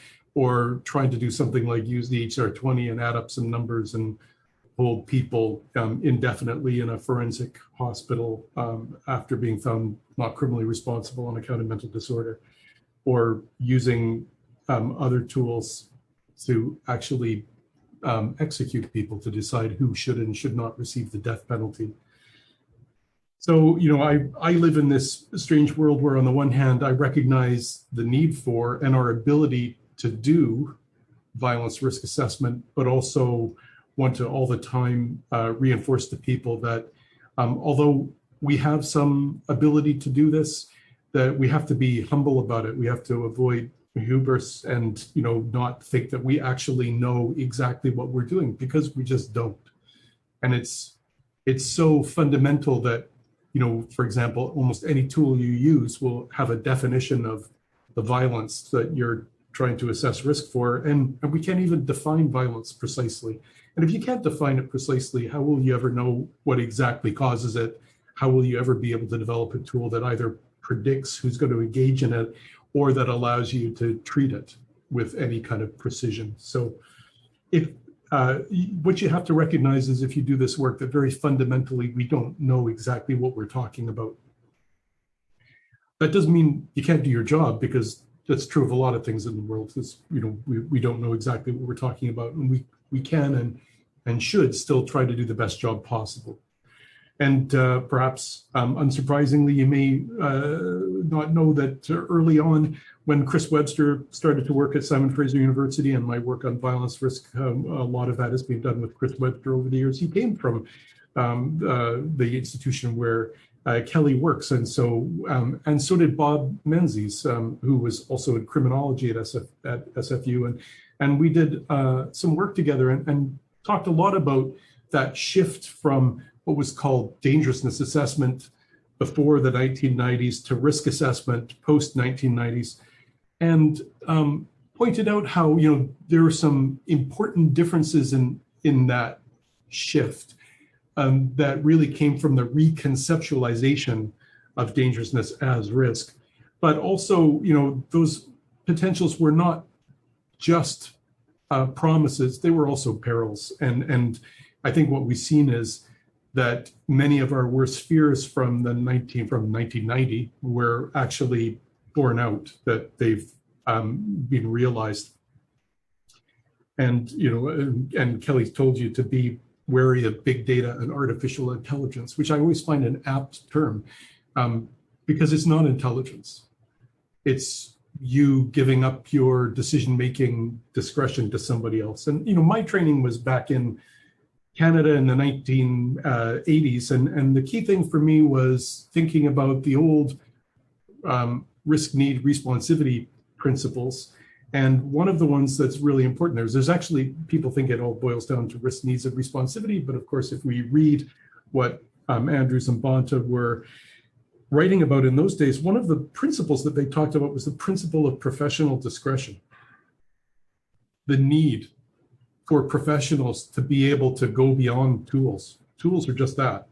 trying to do something like use the HR20 and add up some numbers and hold people indefinitely in a forensic hospital after being found not criminally responsible on account of mental disorder, or using other tools to actually execute people, to decide who should and should not receive the death penalty. So, I live in this strange world where, on the one hand, I recognize the need for and our ability to do violence risk assessment, but also want to all the time reinforce to people that although we have some ability to do this, that we have to be humble about it. We have to avoid hubris and not think that we actually know exactly what we're doing, because we just don't. And it's so fundamental that, for example, almost any tool you use will have a definition of the violence that you're trying to assess risk for, and we can't even define violence precisely. And if you can't define it precisely, how will you ever know what exactly causes it? How will you ever be able to develop a tool that either predicts who's going to engage in it, or that allows you to treat it with any kind of precision? So what you have to recognize is, if you do this work, that very fundamentally we don't know exactly what we're talking about. That doesn't mean you can't do your job, because that's true of a lot of things in the world. Because we don't know exactly what we're talking about, and we can and should still try to do the best job possible. And perhaps unsurprisingly, you may not know that early on, when Chris Webster started to work at Simon Fraser University, and my work on violence risk, a lot of that has been done with Chris Webster over the years. He came from the institution where Kelly works, and so did Bob Menzies, who was also in criminology at SFU, and we did some work together and talked a lot about that shift from what was called dangerousness assessment before the 1990s to risk assessment post 1990s, and pointed out how there are some important differences in that shift that really came from the reconceptualization of dangerousness as risk. But also, those potentials were not just promises, they were also perils. And I think what we've seen is that many of our worst fears from 1990 were actually borne out, that they've been realized. And, and Kelly's told you to be wary of big data and artificial intelligence, which I always find an apt term, because it's not intelligence. It's you giving up your decision-making discretion to somebody else. And, my training was back in Canada in the 1980s. And the key thing for me was thinking about the old risk, need, responsivity principles. And one of the ones that's really important there's actually, people think it all boils down to risk, needs, and responsivity. But of course, if we read what Andrews and Bonta were writing about in those days, one of the principles that they talked about was the principle of professional discretion. The need for professionals to be able to go beyond tools. Tools are just that.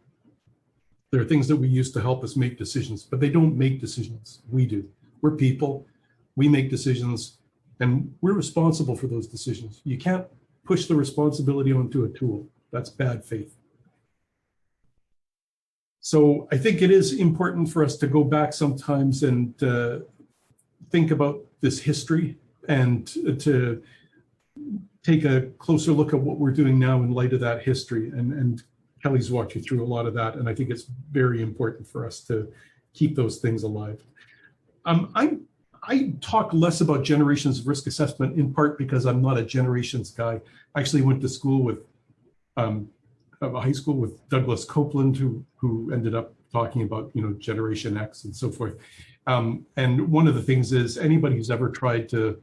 They're things that we use to help us make decisions, but they don't make decisions. We do. We're people. We make decisions, and we're responsible for those decisions. You can't push the responsibility onto a tool. That's bad faith. So I think it is important for us to go back sometimes and think about this history and to take a closer look at what we're doing now in light of that history. And Kelly's walked you through a lot of that. And I think it's very important for us to keep those things alive. I talk less about generations of risk assessment, in part because I'm not a generations guy. I actually went to school with a high school with Douglas Copeland, who ended up talking about Generation X and so forth. And one of the things is anybody who's ever tried to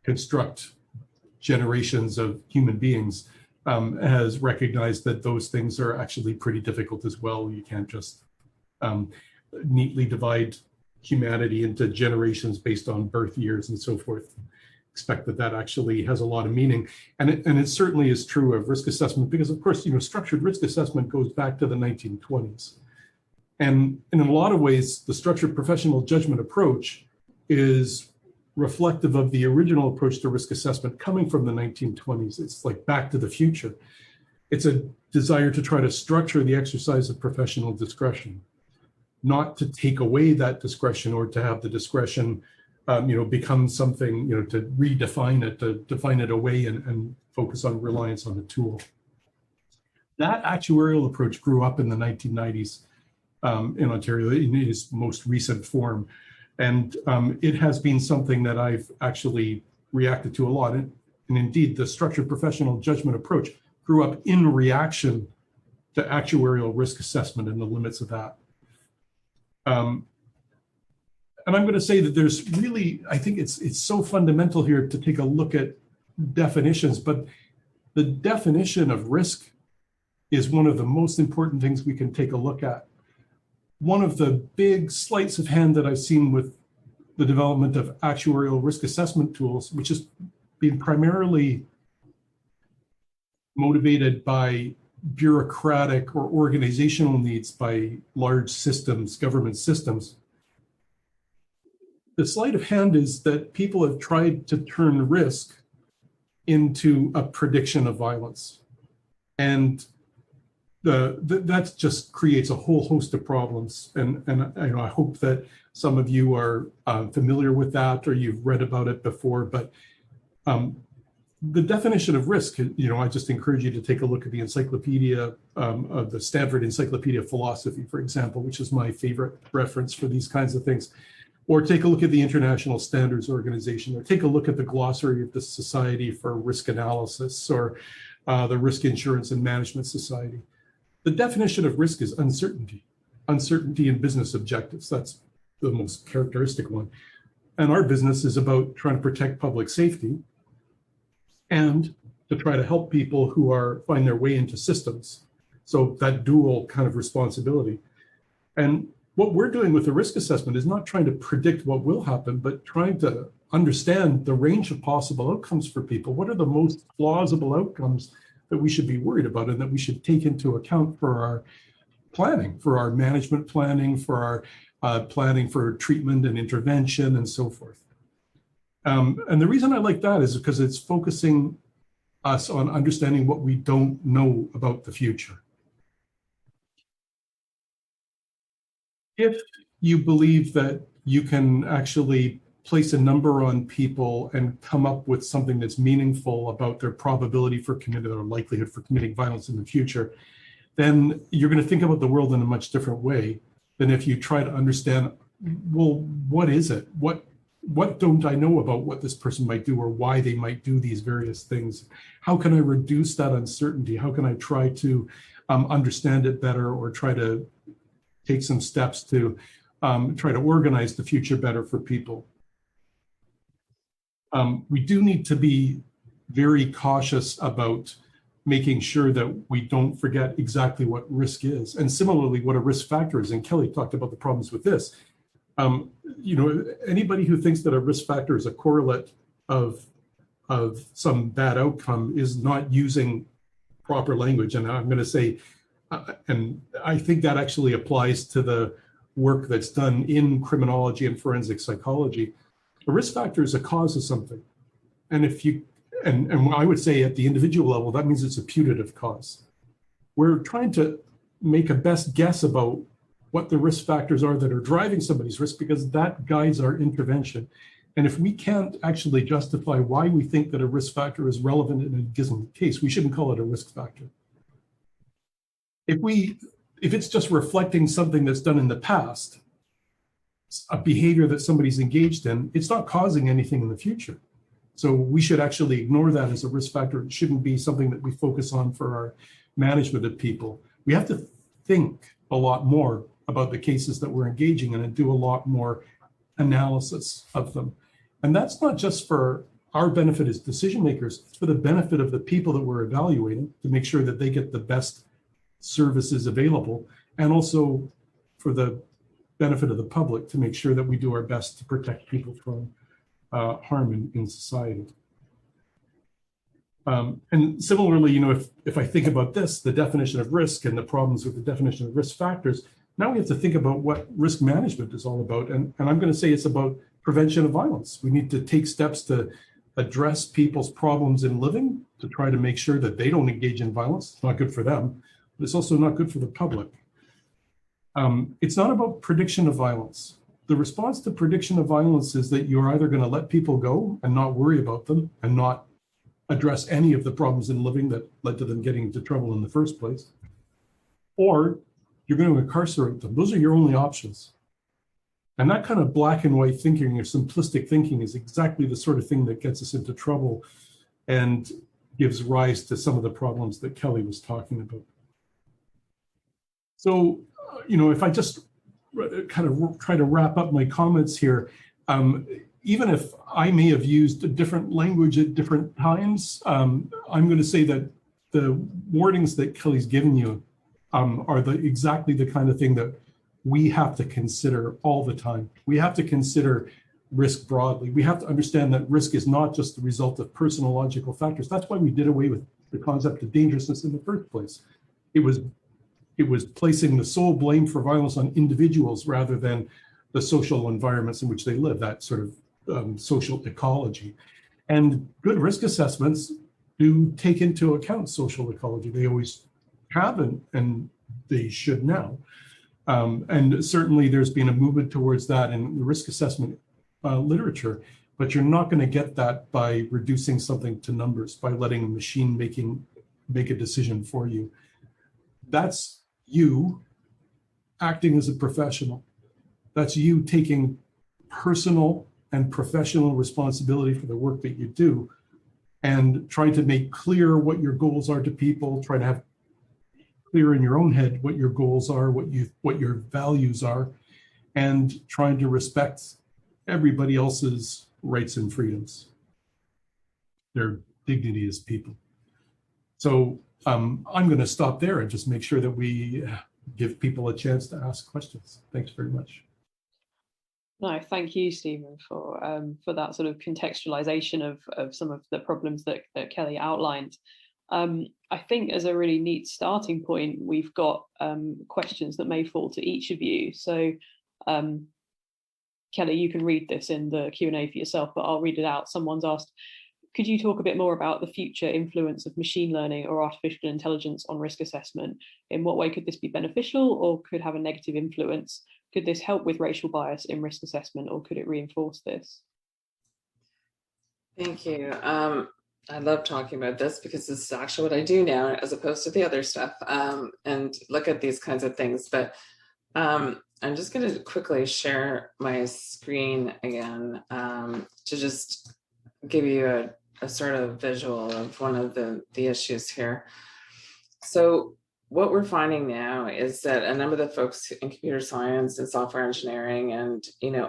construct generations of human beings has recognized that those things are actually pretty difficult as well. You can't just neatly divide humanity into generations based on birth years and so forth. Expect that actually has a lot of meaning. And it certainly is true of risk assessment, because of course, structured risk assessment goes back to the 1920s. And in a lot of ways, the structured professional judgment approach is reflective of the original approach to risk assessment coming from the 1920s. It's like Back to the Future. It's a desire to try to structure the exercise of professional discretion, not to take away that discretion or to have the discretion become something, to redefine it, to define it away and focus on reliance on a tool. That actuarial approach grew up in the 1990s in Ontario in its most recent form. And it has been something that I've actually reacted to a lot. And indeed, the structured professional judgment approach grew up in reaction to actuarial risk assessment and the limits of that. And I'm going to say that there's really, I think it's so fundamental here to take a look at definitions, but the definition of risk is one of the most important things we can take a look at. One of the big sleights of hand that I've seen with the development of actuarial risk assessment tools, which has been primarily motivated by bureaucratic or organizational needs by large systems, government systems. The sleight of hand is that people have tried to turn risk into a prediction of violence. And that just creates a whole host of problems. And I hope that some of you are familiar with that or you've read about it before. But the definition of risk, I just encourage you to take a look at the encyclopedia of the Stanford Encyclopedia of Philosophy, for example, which is my favorite reference for these kinds of things. Or take a look at the International Standards Organization, or take a look at the glossary of the Society for Risk Analysis, or the Risk Insurance and Management Society. The definition of risk is uncertainty. Uncertainty in business objectives. That's the most characteristic one. And our business is about trying to protect public safety and to try to help people who find their way into systems. So that dual kind of responsibility. And what we're doing with the risk assessment is not trying to predict what will happen, but trying to understand the range of possible outcomes for people. What are the most plausible outcomes that we should be worried about and that we should take into account for our planning, for our management planning, for our planning for treatment and intervention and so forth. And the reason I like that is because it's focusing us on understanding what we don't know about the future. If you believe that you can actually place a number on people and come up with something that's meaningful about their probability for committing or likelihood for committing violence in the future, then you're going to think about the world in a much different way than if you try to understand, well, what is it? What don't I know about what this person might do or why they might do these various things? How can I reduce that uncertainty? How can I try to understand it better or try to take some steps to try to organize the future better for people? We do need to be very cautious about making sure that we don't forget exactly what risk is, and similarly what a risk factor is. And Kelly talked about the problems with this. Anybody who thinks that a risk factor is a correlate of some bad outcome is not using proper language. And I'm going to say, and I think that actually applies to the work that's done in criminology and forensic psychology. A risk factor is a cause of something. And if you, and I would say at the individual level, that means it's a putative cause. We're trying to make a best guess about what the risk factors are that are driving somebody's risk, because that guides our intervention. And if we can't actually justify why we think that a risk factor is relevant in a given case, we shouldn't call it a risk factor. If it's just reflecting something that's done in the past, a behavior that somebody's engaged in, it's not causing anything in the future. So we should actually ignore that as a risk factor. It shouldn't be something that we focus on for our management of people. We have to think a lot more about the cases that we're engaging in and do a lot more analysis of them. And that's not just for our benefit as decision makers, it's for the benefit of the people that we're evaluating to make sure that they get the best services available, and also for the benefit of the public to make sure that we do our best to protect people from harm in society. And similarly, if I think about this, the definition of risk and the problems with the definition of risk factors, now we have to think about what risk management is all about. And I'm going to say it's about prevention of violence. We need to take steps to address people's problems in living, to try to make sure that they don't engage in violence. It's not good for them, but it's also not good for the public. It's not about prediction of violence. The response to prediction of violence is that you're either going to let people go and not worry about them and not address any of the problems in living that led to them getting into trouble in the first place, or you're going to incarcerate them. Those are your only options. And that kind of black and white thinking or simplistic thinking is exactly the sort of thing that gets us into trouble and gives rise to some of the problems that Kelly was talking about. So, if I just kind of try to wrap up my comments here, even if I may have used a different language at different times, I'm going to say that the warnings that Kelly's given you are exactly the kind of thing that we have to consider all the time. We have to consider risk broadly. We have to understand that risk is not just the result of personological factors. That's why we did away with the concept of dangerousness in the first place. It was placing the sole blame for violence on individuals rather than the social environments in which they live, that sort of social ecology. And good risk assessments do take into account social ecology. They always have, and they should now. And certainly there's been a movement towards that in the risk assessment literature, but you're not going to get that by reducing something to numbers, by letting a machine make a decision for you. That's you acting as a professional. That's you taking personal and professional responsibility for the work that you do and trying to make clear what your goals are to people, try to have clear in your own head what your goals are, what your values are, and trying to respect everybody else's rights and freedoms, their dignity as people. So I'm going to stop there and just make sure that we give people a chance to ask questions. Thanks very much. No, thank you, Stephen, for that sort of contextualization of some of the problems that Kelly outlined. I think as a really neat starting point, we've got questions that may fall to each of you. So Kelly, you can read this in the Q&A for yourself, but I'll read it out. Someone's asked, could you talk a bit more about the future influence of machine learning or artificial intelligence on risk assessment? In what way could this be beneficial or could have a negative influence? Could this help with racial bias in risk assessment or could it reinforce this? Thank you. I love talking about this because this is actually what I do now as opposed to the other stuff, and look at these kinds of things. But I'm just going to quickly share my screen again to just give you a sort of visual of one of the issues here. So what we're finding now is that a number of the folks in computer science and software engineering and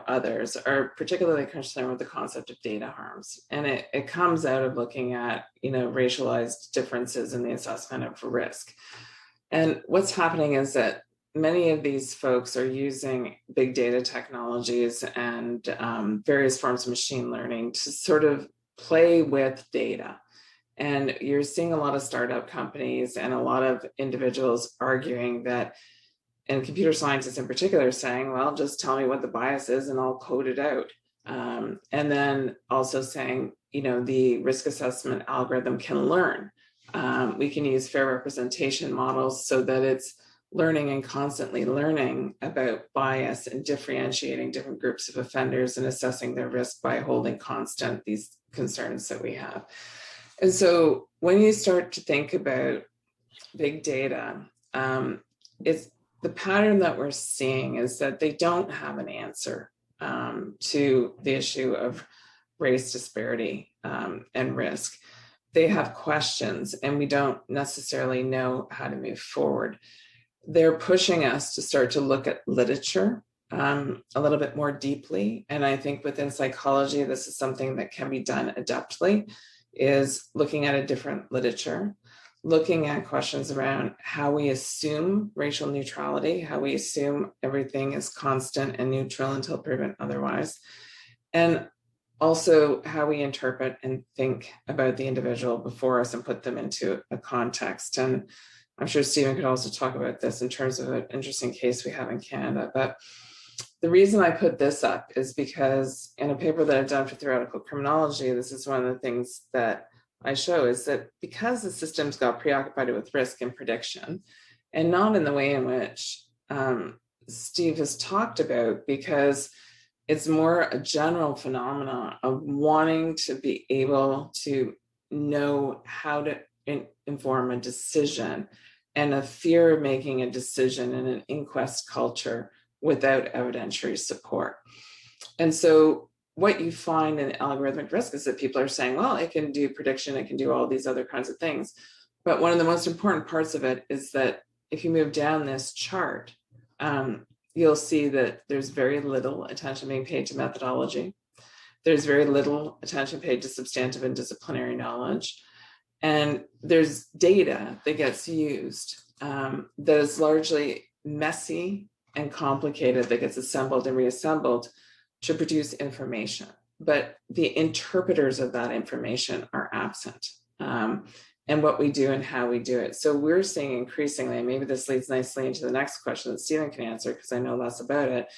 others are particularly concerned with the concept of data harms. And it comes out of looking at racialized differences in the assessment of risk. And what's happening is that many of these folks are using big data technologies and various forms of machine learning to sort of play with data. And you're seeing a lot of startup companies and a lot of individuals arguing that, and computer scientists in particular saying, well, just tell me what the bias is and I'll code it out. And then also saying, the risk assessment algorithm can learn. We can use fair representation models so that it's learning and constantly learning about bias and differentiating different groups of offenders and assessing their risk by holding constant these concerns that we have. And so when you start to think about big data, it's the pattern that we're seeing is that they don't have an answer to the issue of race disparity and risk. They have questions and we don't necessarily know how to move forward. They're pushing us to start to look at literature a little bit more deeply. And I think within psychology, this is something that can be done adeptly, is looking at a different literature, looking at questions around how we assume racial neutrality, how we assume everything is constant and neutral until proven otherwise, and also how we interpret and think about the individual before us and put them into a context. And I'm sure Stephen could also talk about this in terms of an interesting case we have in Canada. But the reason I put this up is because in a paper that I've done for theoretical criminology, this is one of the things that I show is that because the systems got preoccupied with risk and prediction, and not in the way in which Steve has talked about, because it's more a general phenomenon of wanting to be able to know how to inform a decision and a fear of making a decision in an inquest culture without evidentiary support. And so what you find in algorithmic risk is that people are saying, well, it can do prediction, it can do all these other kinds of things. But one of the most important parts of it is that if you move down this chart, you'll see that there's very little attention being paid to methodology. There's very little attention paid to substantive and disciplinary knowledge. And there's data that gets used that is largely messy and complicated, that gets assembled and reassembled to produce information. But the interpreters of that information are absent, and what we do and how we do it. So we're seeing increasingly, and maybe this leads nicely into the next question that Stephen can answer because I know less about it,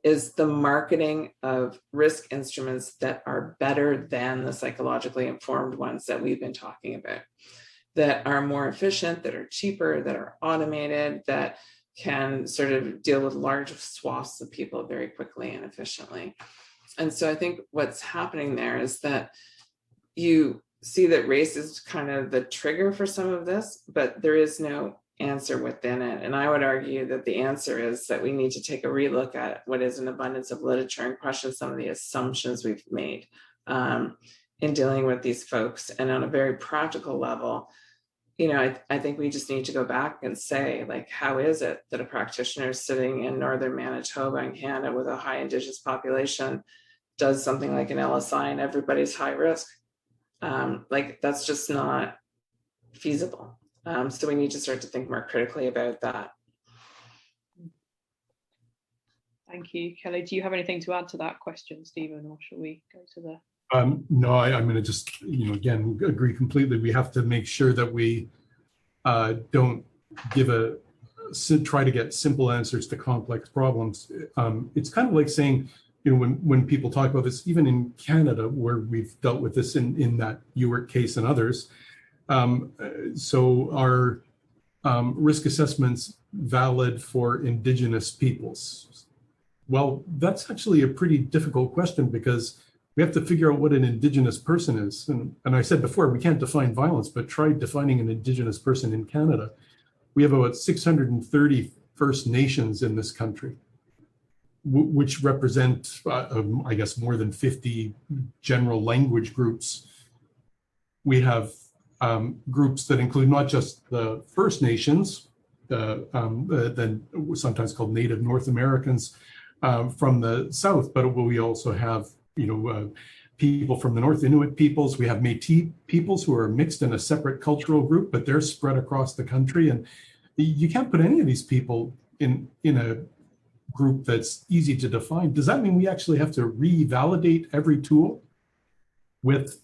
is the marketing of risk instruments that are better than the psychologically informed ones that we've been talking about, that are more efficient, that are cheaper, that are automated, that can sort of deal with large swaths of people very quickly and efficiently. And so I think what's happening there is that you see that race is kind of the trigger for some of this, but there is no answer within it. And I would argue that the answer is that we need to take a relook at what is an abundance of literature and question some of the assumptions we've made in dealing with these folks. And on a very practical level, I think we just need to go back and say, like, how is it that a practitioner sitting in northern Manitoba in Canada with a high Indigenous population does something like an LSI and everybody's high risk? Like, that's just not feasible. So we need to start to think more critically about that. Thank you, Kelly. Do you have anything to add to that question, Stephen, or shall we go to the... No, I'm going to just, again, agree completely. We have to make sure that we don't try to get simple answers to complex problems. It's kind of like saying, when people talk about this, even in Canada, where we've dealt with this in that Ewart case and others. So are risk assessments valid for Indigenous peoples? Well, that's actually a pretty difficult question, because we have to figure out what an Indigenous person is. And I said before, we can't define violence, but try defining an Indigenous person in Canada. We have about 630 First Nations in this country, which represent, I guess, more than 50 general language groups. We have groups that include not just the First Nations, then sometimes called Native North Americans from the South, but we also have people from the North, Inuit peoples. We have Métis peoples who are mixed in a separate cultural group, but they're spread across the country. And you can't put any of these people in a group that's easy to define. Does that mean we actually have to revalidate every tool with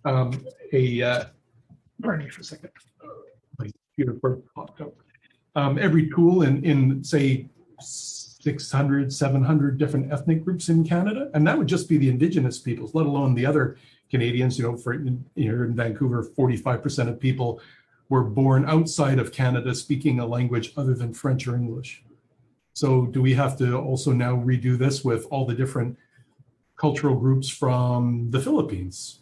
pardon me for a second. My computer popped up. Every tool in say 600, 700 different ethnic groups in Canada, and that would just be the Indigenous peoples, let alone the other Canadians. Here in Vancouver, 45% of people were born outside of Canada speaking a language other than French or English. So do we have to also now redo this with all the different cultural groups from the Philippines,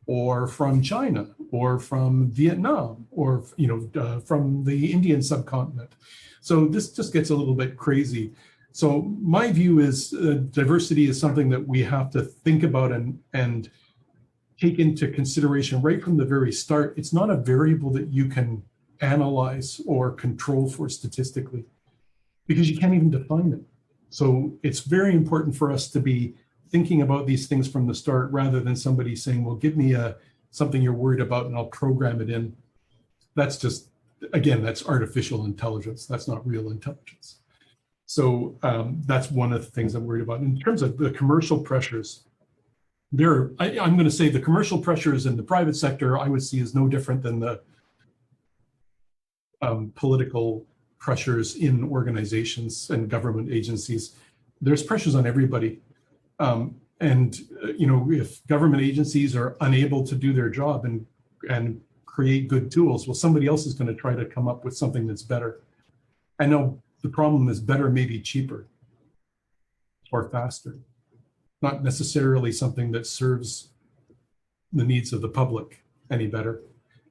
or from China, or from Vietnam, or from the Indian subcontinent? So this just gets a little bit crazy. So my view is diversity is something that we have to think about and take into consideration right from the very start. It's not a variable that you can analyze or control for statistically, because you can't even define it. So it's very important for us to be thinking about these things from the start, rather than somebody saying, well, give me something you're worried about and I'll program it in. That's just, again, that's artificial intelligence. That's not real intelligence. So that's one of the things I'm worried about. In terms of the commercial pressures, I'm going to say the commercial pressures in the private sector, I would see as no different than the political pressures in organizations and government agencies. There's pressures on everybody. If government agencies are unable to do their job and create good tools, well, somebody else is going to try to come up with something that's better. I know the problem is better may be cheaper or faster, not necessarily something that serves the needs of the public any better,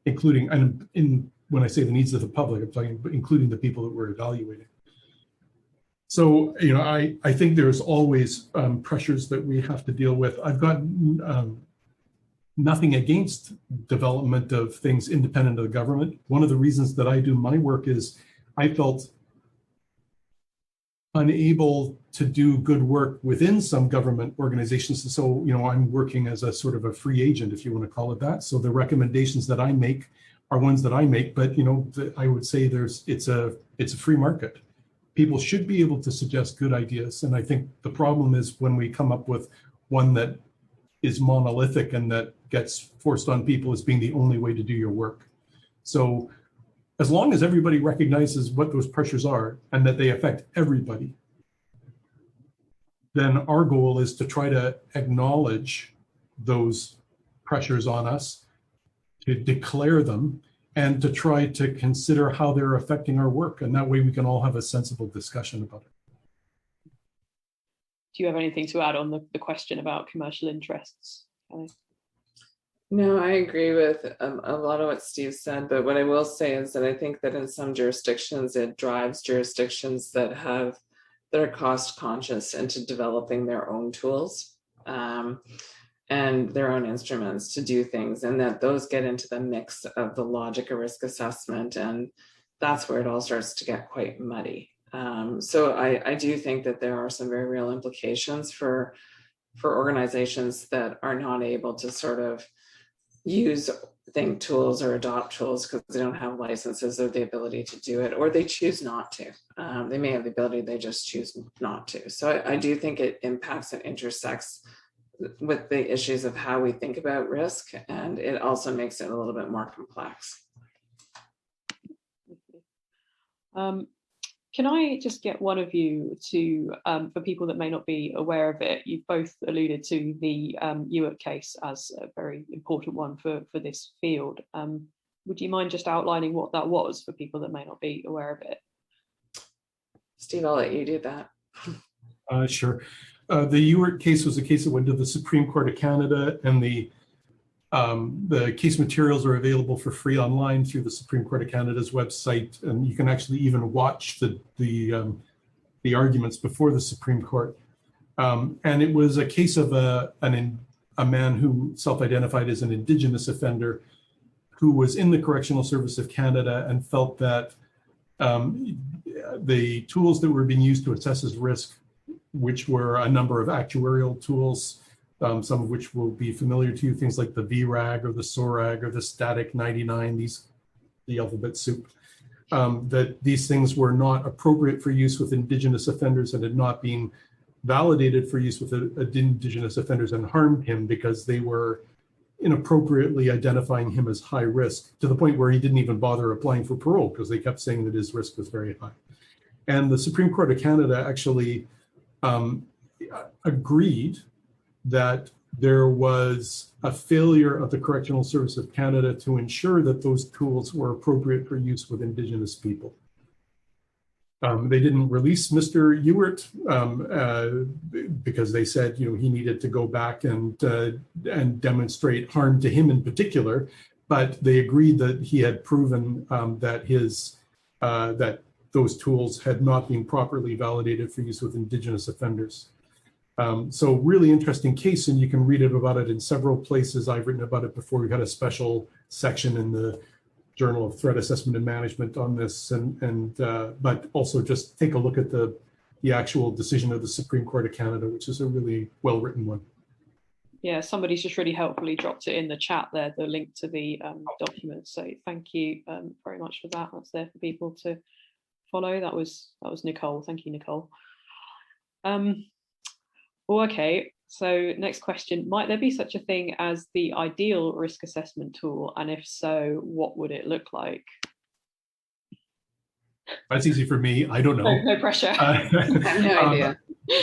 including, and when I say the needs of the public, I'm talking about including the people that we're evaluating. So, I think there's always pressures that we have to deal with. I've got nothing against development of things independent of the government. One of the reasons that I do my work is I felt unable to do good work within some government organizations. And so, I'm working as a sort of a free agent, if you want to call it that. So the recommendations that I make are ones that I make, but I would say it's a free market. People should be able to suggest good ideas. And I think the problem is when we come up with one that is monolithic and that gets forced on people as being the only way to do your work. So as long as everybody recognizes what those pressures are and that they affect everybody, then our goal is to try to acknowledge those pressures on us, to declare them, and to try to consider how they're affecting our work. And that way we can all have a sensible discussion about it. Do you have anything to add on the question about commercial interests, Kelly? No, I agree with a lot of what Steve said, but what I will say is that I think that in some jurisdictions, it drives jurisdictions that are cost conscious into developing their own tools and their own instruments to do things, and that those get into the mix of the logic of risk assessment, and that's where it all starts to get quite muddy. So I do think that there are some very real implications for organizations that are not able to sort of use think tools or adopt tools because they don't have licenses or the ability to do it, or they choose not to. They may have the ability, they just choose not to. So I do think it impacts and intersects with the issues of how we think about risk, and it also makes it a little bit more complex. Can I just get one of you to, for people that may not be aware of it, you've both alluded to the Ewart case as a very important one for this field. Would you mind just outlining what that was for people that may not be aware of it? Steve, I'll let you do that. Sure. The Ewart case was a case that went to the Supreme Court of Canada, and the case materials are available for free online through the Supreme Court of Canada's website, and you can actually even watch the arguments before the Supreme Court. And it was a case of a man who self-identified as an Indigenous offender who was in the Correctional Service of Canada and felt that the tools that were being used to assess his risk, which were a number of actuarial tools, some of which will be familiar to you, things like the VRAG or the SORAG or the Static 99, the alphabet soup, that these things were not appropriate for use with Indigenous offenders and had not been validated for use with Indigenous offenders, and harmed him because they were inappropriately identifying him as high risk, to the point where he didn't even bother applying for parole because they kept saying that his risk was very high. And the Supreme Court of Canada actually agreed that there was a failure of the Correctional Service of Canada to ensure that those tools were appropriate for use with Indigenous people. They didn't release Mr. Ewart because they said, he needed to go back and demonstrate harm to him in particular, but they agreed that he had proven that those tools had not been properly validated for use with Indigenous offenders. So really interesting case, and you can read about it in several places. I've written about it before. We've had a special section in the Journal of Threat Assessment and Management on this, but also just take a look at the actual decision of the Supreme Court of Canada, which is a really well-written one. Yeah, somebody's just really helpfully dropped it in the chat there, the link to the document. So thank you very much for that. That's there for people to follow. That was Nicole. Thank you, Nicole. Okay, so next question. Might there be such a thing as the ideal risk assessment tool? And if so, what would it look like? That's easy for me. I don't know. No pressure. I have no idea.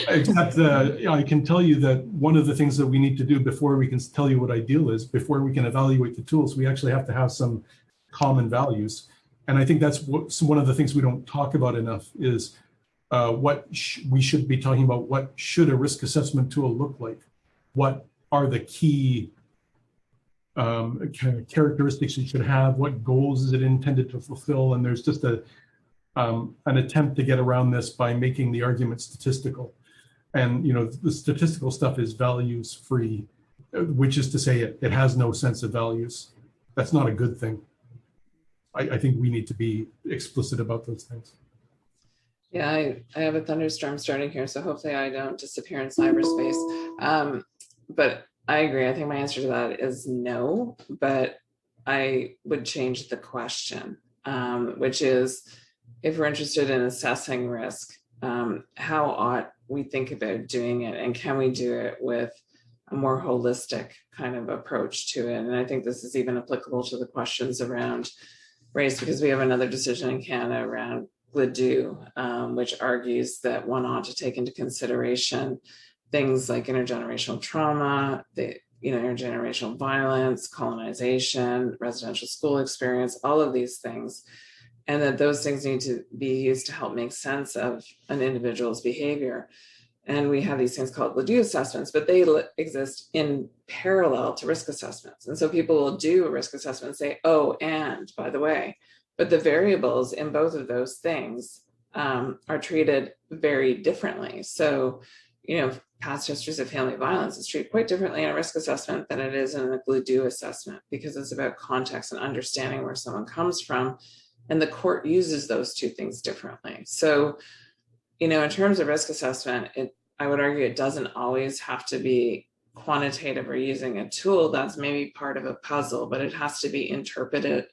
Except I can tell you that one of the things that we need to do before we can tell you what ideal is, before we can evaluate the tools, we actually have to have some common values. And I think that's one of the things we don't talk about enough is we should be talking about what should a risk assessment tool look like? What are the key characteristics it should have? What goals is it intended to fulfill? And there's just an attempt to get around this by making the argument statistical. And the statistical stuff is values free, which is to say it has no sense of values. That's not a good thing. I think we need to be explicit about those things. Yeah, I have a thunderstorm starting here, so hopefully I don't disappear in cyberspace. But I agree. I think my answer to that is no, but I would change the question, which is, if we're interested in assessing risk, how ought we think about doing it, and can we do it with a more holistic kind of approach to it? And I think this is even applicable to the questions around race, because we have another decision in Canada around Gladue, which argues that one ought to take into consideration things like intergenerational trauma, intergenerational violence, colonization, residential school experience, all of these things, and that those things need to be used to help make sense of an individual's behavior. And we have these things called Gladue assessments, but they exist in parallel to risk assessments. And so people will do a risk assessment and say, oh, and by the way, but the variables in both of those things are treated very differently. So, past histories of family violence is treated quite differently in a risk assessment than it is in a Gladue assessment, because it's about context and understanding where someone comes from. And the court uses those two things differently. So, in terms of risk assessment, I would argue it doesn't always have to be quantitative or using a tool, that's maybe part of a puzzle, but it has to be interpreted,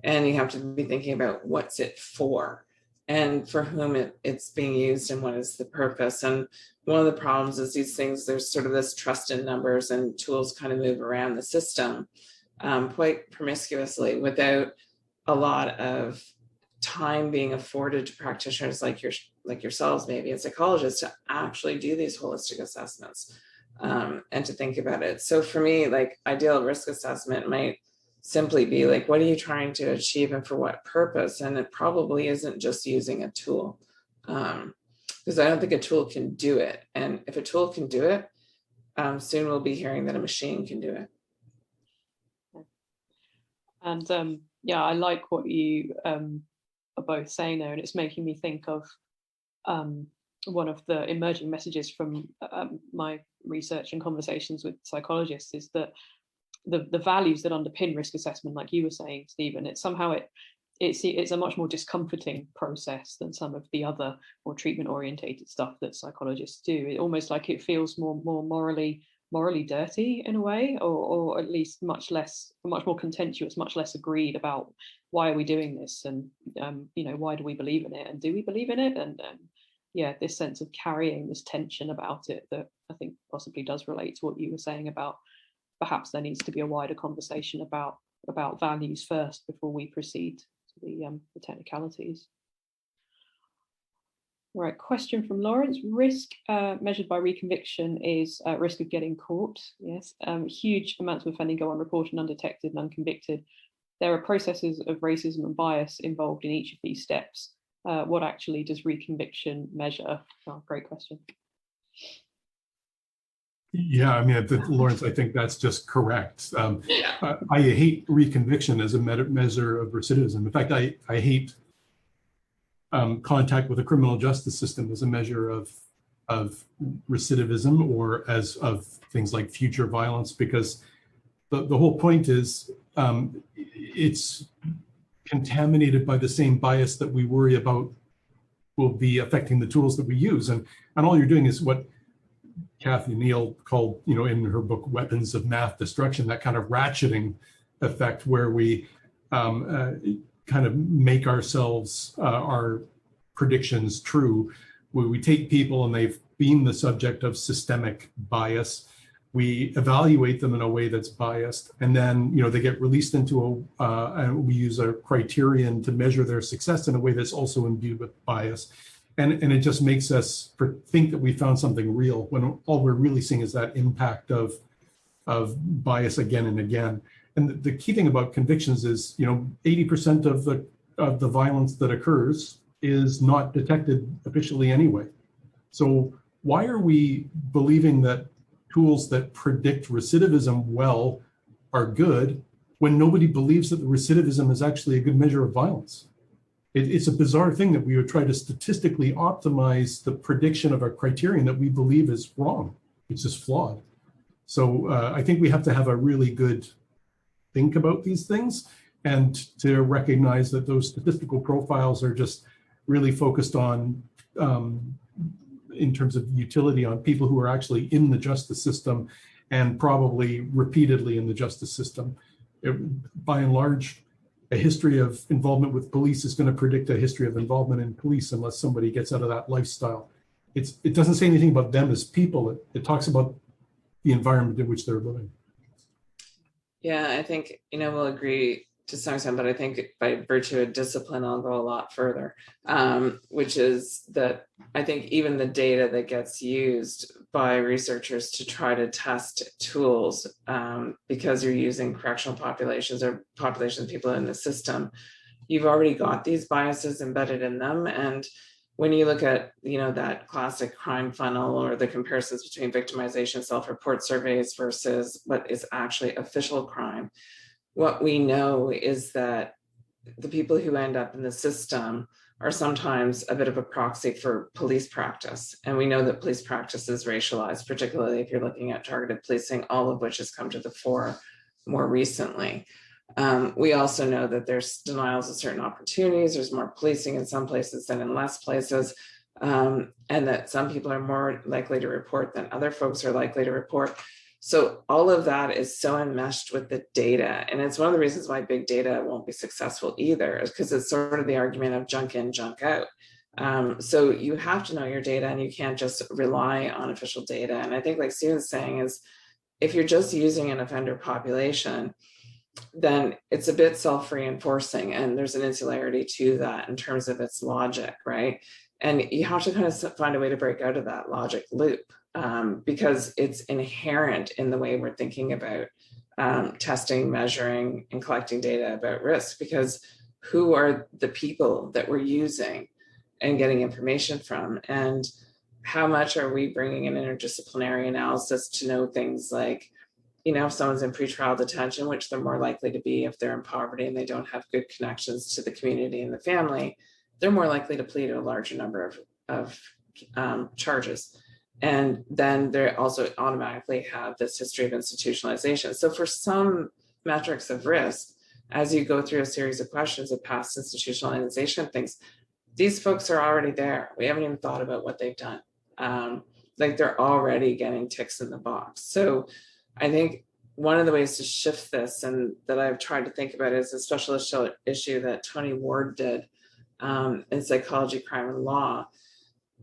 and you have to be thinking about what's it for and for whom it's being used and what is the purpose. And one of the problems is these things, there's sort of this trust in numbers, and tools kind of move around the system quite promiscuously without a lot of time being afforded to practitioners like yourselves, maybe as psychologists, to actually do these holistic assessments and to think about it. So for me, like, ideal risk assessment might simply be like, what are you trying to achieve and for what purpose? And it probably isn't just using a tool, because I don't think a tool can do it. And if a tool can do it, soon we'll be hearing that a machine can do it. And yeah, I like what you are both saying there, and it's making me think of one of the emerging messages from my research and conversations with psychologists is that the values that underpin risk assessment, like you were saying, Stephen, it's somehow it's a much more discomforting process than some of the other more treatment orientated stuff that psychologists do. It almost like it feels more morally dirty in a way, or at least much more contentious, much less agreed about why are we doing this, and why do we believe in it, and do we believe in it, and yeah, this sense of carrying this tension about it that I think possibly does relate to what you were saying about perhaps there needs to be a wider conversation about values first before we proceed to the technicalities. All right, question from Lawrence. Risk measured by reconviction is risk of getting caught. Yes, huge amounts of offending go unreported, undetected, and unconvicted. There are processes of racism and bias involved in each of these steps. What actually does reconviction measure? Oh, great question. Yeah, I mean, Lawrence, I think that's just correct. I hate reconviction as a measure of recidivism. In fact, I hate contact with the criminal justice system as a measure of recidivism, or as of things like future violence, because the whole point is it's contaminated by the same bias that we worry about will be affecting the tools that we use. And all you're doing is what Kathy Neal called, in her book, Weapons of Math Destruction, that kind of ratcheting effect where we kind of make ourselves, our predictions true. Where we take people and they've been the subject of systemic bias, we evaluate them in a way that's biased, and then they get released into and we use a criterion to measure their success in a way that's also imbued with bias. And it just makes us think that we found something real, when all we're really seeing is that impact of bias again and again. And the key thing about convictions is, 80% of the violence that occurs is not detected officially anyway. So why are we believing that tools that predict recidivism well are good when nobody believes that the recidivism is actually a good measure of violence? It's a bizarre thing that we would try to statistically optimize the prediction of a criterion that we believe is wrong. It's just flawed. So I think we have to have a really good think about these things, and to recognize that those statistical profiles are just really focused on, in terms of utility, on people who are actually in the justice system, and probably repeatedly in the justice system. By and large, a history of involvement with police is going to predict a history of involvement in police unless somebody gets out of that lifestyle. It doesn't say anything about them as people. It talks about the environment in which they're living. Yeah, I think, we'll agree to some extent, but I think by virtue of discipline, I'll go a lot further, which is that I think even the data that gets used by researchers to try to test tools, because you're using correctional populations or populations of people in the system, you've already got these biases embedded in them. And when you look at, that classic crime funnel, or the comparisons between victimization self-report surveys versus what is actually official crime, what we know is that the people who end up in the system are sometimes a bit of a proxy for police practice. And we know that police practice is racialized, particularly if you're looking at targeted policing, all of which has come to the fore more recently. We also know that there's denials of certain opportunities. There's more policing in some places than in less places. And that some people are more likely to report than other folks are likely to report. So all of that is so enmeshed with the data. And it's one of the reasons why big data won't be successful either, is because it's sort of the argument of junk in, junk out. So you have to know your data, and you can't just rely on official data. And I think, like Susan's saying, is if you're just using an offender population, then it's a bit self-reinforcing, and there's an insularity to that in terms of its logic, right? And you have to kind of find a way to break out of that logic loop, because it's inherent in the way we're thinking about testing, measuring, and collecting data about risk, because who are the people that we're using and getting information from, and how much are we bringing in interdisciplinary analysis to know things like, if someone's in pretrial detention, which they're more likely to be if they're in poverty and they don't have good connections to the community and the family, they're more likely to plead a larger number of charges. And then they also automatically have this history of institutionalization. So for some metrics of risk, as you go through a series of questions of past institutionalization things, these folks are already there. We haven't even thought about what they've done. Like they're already getting ticks in the box. So I think one of the ways to shift this, and that I've tried to think about, is a special issue that Tony Ward did in Psychology, Crime, and Law,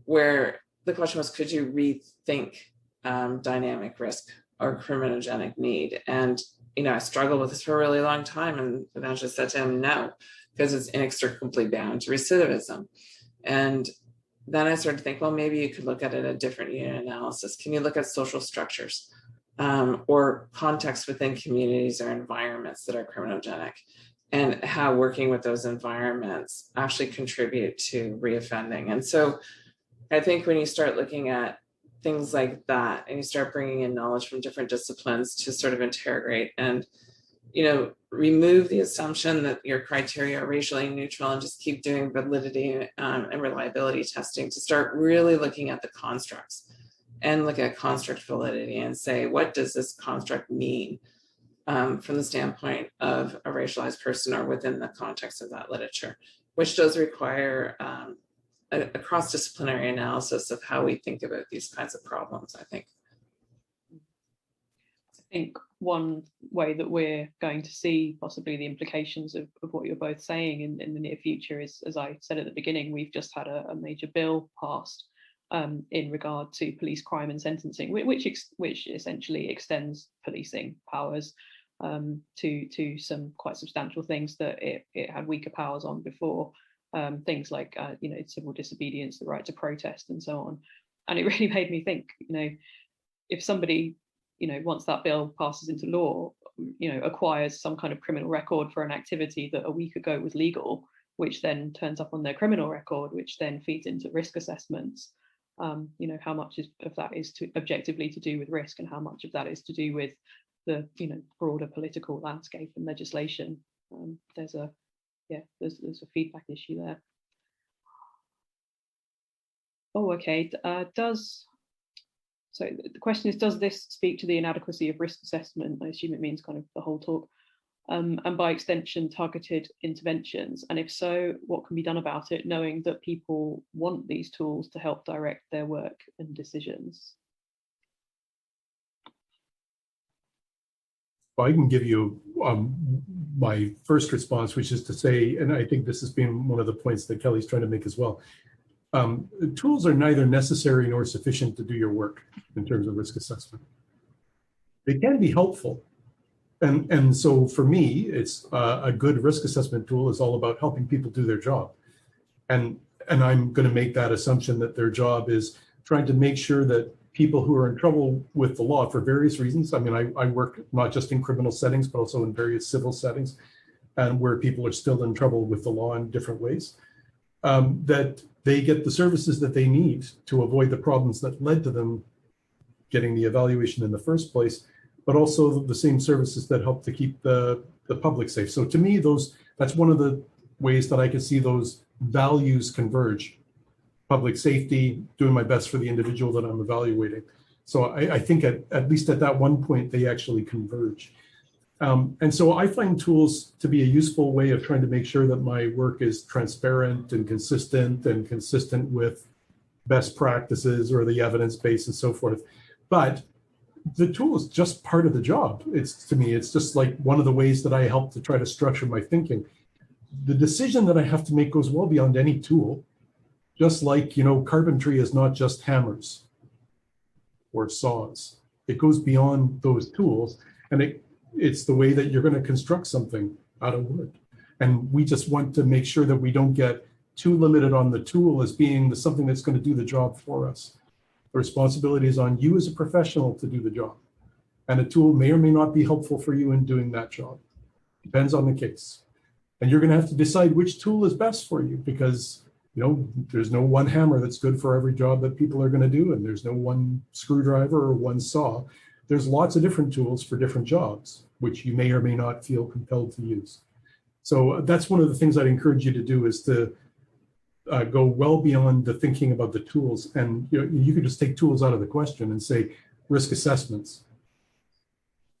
where the question was, could you rethink dynamic risk or criminogenic need? And, I struggled with this for a really long time, and eventually said to him, no, because it's inextricably bound to recidivism. And then I started to think, well, maybe you could look at it a different unit analysis. Can you look at social structures or context within communities or environments that are criminogenic, and how working with those environments actually contribute to reoffending? And so I think when you start looking at things like that, and you start bringing in knowledge from different disciplines to sort of interrogate and, remove the assumption that your criteria are racially neutral and just keep doing validity and reliability testing, to start really looking at the constructs and look at construct validity and say, what does this construct mean from the standpoint of a racialized person or within the context of that literature, which does require a cross-disciplinary analysis of how we think about these kinds of problems, I think. I think one way that we're going to see possibly the implications of what you're both saying in the near future is, as I said at the beginning, we've just had a major bill passed in regard to police crime and sentencing, which essentially extends policing powers to some quite substantial things that it had weaker powers on before. Things like civil disobedience, the right to protest, and so on. And it really made me think, if somebody, once that bill passes into law, acquires some kind of criminal record for an activity that a week ago was legal, which then turns up on their criminal record, which then feeds into risk assessments. How much of that is objectively to do with risk, and how much of that is to do with the broader political landscape and legislation. There's a feedback issue there. Oh, okay. So the question is, does this speak to the inadequacy of risk assessment? I assume it means kind of the whole talk. And by extension, targeted interventions. And if so, what can be done about it, knowing that people want these tools to help direct their work and decisions? I can give you my first response, which is to say, and I think this has been one of the points that Kelly's trying to make as well, tools are neither necessary nor sufficient to do your work in terms of risk assessment. They can be helpful. And so for me, it's a good risk assessment tool is all about helping people do their job. And I'm going to make that assumption that their job is trying to make sure that people who are in trouble with the law for various reasons. I mean, I work not just in criminal settings, but also in various civil settings, and where people are still in trouble with the law in different ways, that they get the services that they need to avoid the problems that led to them getting the evaluation in the first place, but also the same services that help to keep the public safe. So to me, that's one of the ways that I can see those values converge. Public safety, doing my best for the individual that I'm evaluating. So I think at least at that one point, they actually converge. And so I find tools to be a useful way of trying to make sure that my work is transparent and consistent with best practices or the evidence base and so forth. But the tool is just part of the job. To me, it's just like one of the ways that I help to try to structure my thinking. The decision that I have to make goes well beyond any tool. Just like, carpentry is not just hammers or saws. It goes beyond those tools, and it's the way that you're going to construct something out of wood. And we just want to make sure that we don't get too limited on the tool as being something that's going to do the job for us. The responsibility is on you as a professional to do the job. And a tool may or may not be helpful for you in doing that job. Depends on the case. And you're going to have to decide which tool is best for you, because there's no one hammer that's good for every job that people are going to do, and there's no one screwdriver or one saw. There's lots of different tools for different jobs, which you may or may not feel compelled to use. So that's one of the things I'd encourage you to do, is to go well beyond the thinking about the tools. And you could just take tools out of the question and say risk assessments.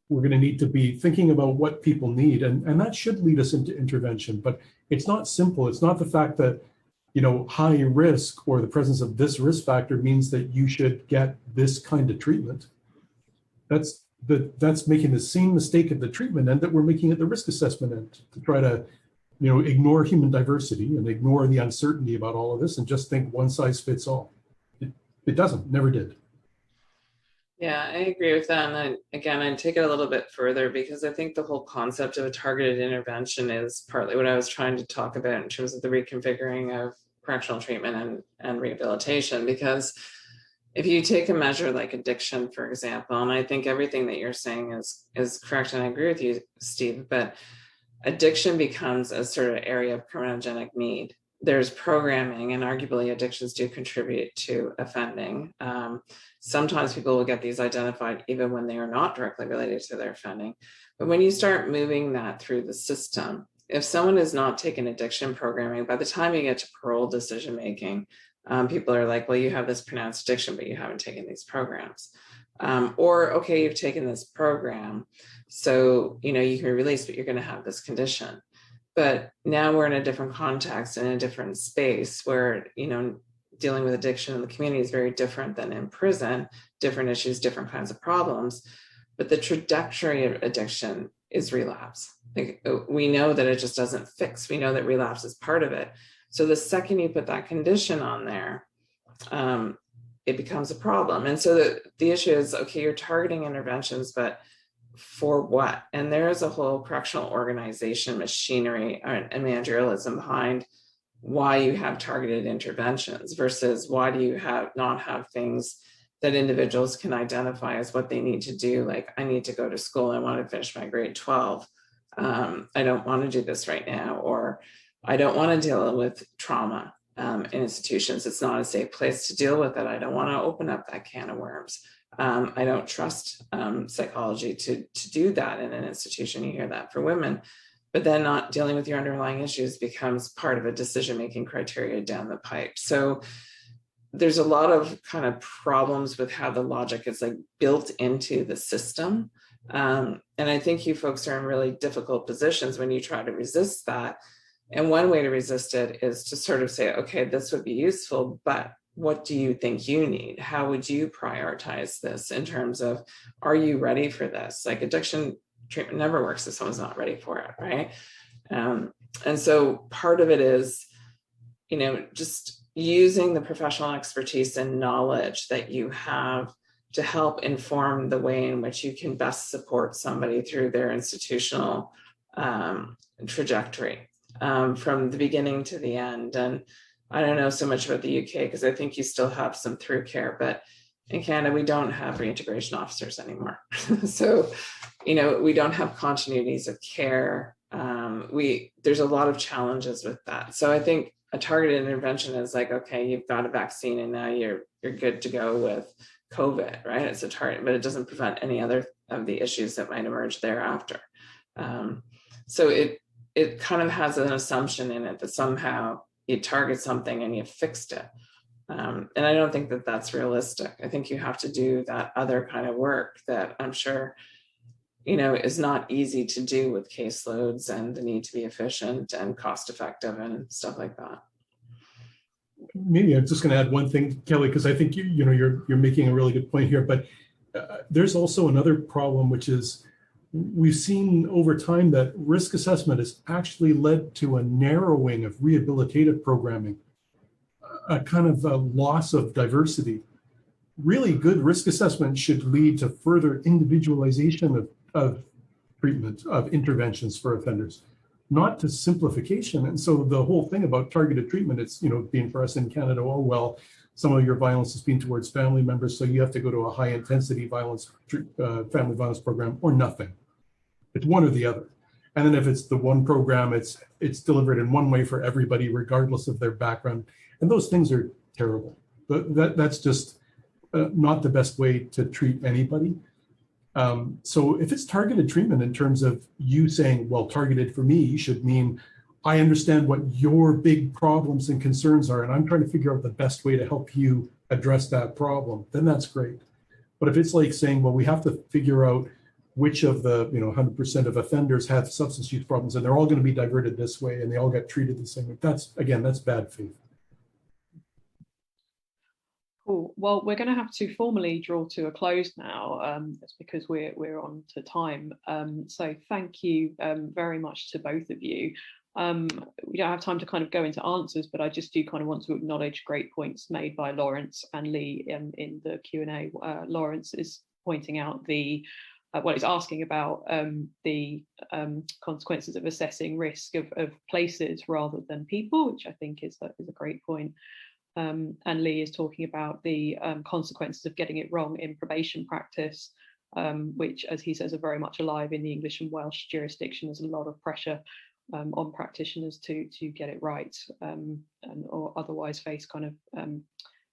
We're going to need to be thinking about what people need, and that should lead us into intervention. But it's not simple. It's not the fact that high risk or the presence of this risk factor means that you should get this kind of treatment. That's making the same mistake at the treatment end that we're making at the risk assessment end, to try to ignore human diversity and ignore the uncertainty about all of this and just think one size fits all. It doesn't, never did. Yeah, I agree with that. And I'd take it a little bit further, because I think the whole concept of a targeted intervention is partly what I was trying to talk about in terms of the reconfiguring of correctional treatment and rehabilitation. Because if you take a measure like addiction, for example, and I think everything that you're saying is correct, and I agree with you, Steve, but addiction becomes a sort of area of criminogenic need. There's programming, and arguably addictions do contribute to offending. Sometimes people will get these identified even when they are not directly related to their offending. But when you start moving that through the system, if someone is not taking addiction programming, by the time you get to parole decision making, people are like, well, you have this pronounced addiction, but you haven't taken these programs. Or, okay, you've taken this program, so you can be released, but you're going to have this condition. But now we're in a different context and a different space where, dealing with addiction in the community is very different than in prison, different issues, different kinds of problems. But the trajectory of addiction is relapse. We know that it just doesn't fix. We know that relapse is part of it. So the second you put that condition on there, it becomes a problem. And so the issue is, okay, you're targeting interventions, but for what? And there is a whole correctional organization machinery and managerialism behind why you have targeted interventions versus why do you not have things that individuals can identify as what they need to do. Like, I need to go to school. I want to finish my grade 12. I don't want to do this right now, or I don't want to deal with trauma in institutions. It's not a safe place to deal with it. I don't want to open up that can of worms. I don't trust psychology to do that in an institution. You hear that for women. But then not dealing with your underlying issues becomes part of a decision-making criteria down the pipe. So there's a lot of kind of problems with how the logic is built into the system. And I think you folks are in really difficult positions when you try to resist that. And one way to resist it is to sort of say, okay, this would be useful, but what do you think you need? How would you prioritize this in terms of, are you ready for this? Addiction treatment never works if someone's not ready for it, right? And so part of it is, just using the professional expertise and knowledge that you have to help inform the way in which you can best support somebody through their institutional trajectory from the beginning to the end. And I don't know so much about the UK because I think you still have some through care, but in Canada, we don't have reintegration officers anymore. So, we don't have continuities of care. There's a lot of challenges with that. So I think a targeted intervention is okay, you've got a vaccine and now you're good to go with COVID, right? It's a target, but it doesn't prevent any other of the issues that might emerge thereafter. So it kind of has an assumption in it that somehow you target something and you fixed it. And I don't think that that's realistic. I think you have to do that other kind of work that I'm sure, is not easy to do with caseloads and the need to be efficient and cost effective and stuff like that. Maybe I'm just going to add one thing, Kelly, because I think you're making a really good point here. But there's also another problem, which is we've seen over time that risk assessment has actually led to a narrowing of rehabilitative programming, a kind of a loss of diversity. Really good risk assessment should lead to further individualization of treatment, of interventions for offenders, not to simplification. And so the whole thing about targeted treatment, it's, you know, being for us in Canada, oh, well, some of your violence has been towards family members, so you have to go to a high intensity violence, family violence program, or nothing. It's one or the other. And then if it's the one program, it's delivered in one way for everybody, regardless of their background. And those things are terrible. But that's just not the best way to treat anybody. So if it's targeted treatment in terms of you saying, well, targeted for me should mean I understand what your big problems and concerns are, and I'm trying to figure out the best way to help you address that problem, then that's great. But if it's like saying, well, we have to figure out which of the 100% of offenders have substance use problems, and they're all going to be diverted this way, and they all get treated the same way, that's bad faith. Cool. Well, we're going to have to formally draw to a close now. That's because we're on to time. So thank you very much to both of you. We don't have time to kind of go into answers, but I just do kind of want to acknowledge great points made by Lawrence and Lee in the Q&A. Lawrence is pointing out he's asking about the consequences of assessing risk of places rather than people, which I think is a great point. And Lee is talking about the consequences of getting it wrong in probation practice, which, as he says, are very much alive in the English and Welsh jurisdiction. There's a lot of pressure on practitioners to get it right, or otherwise face kind of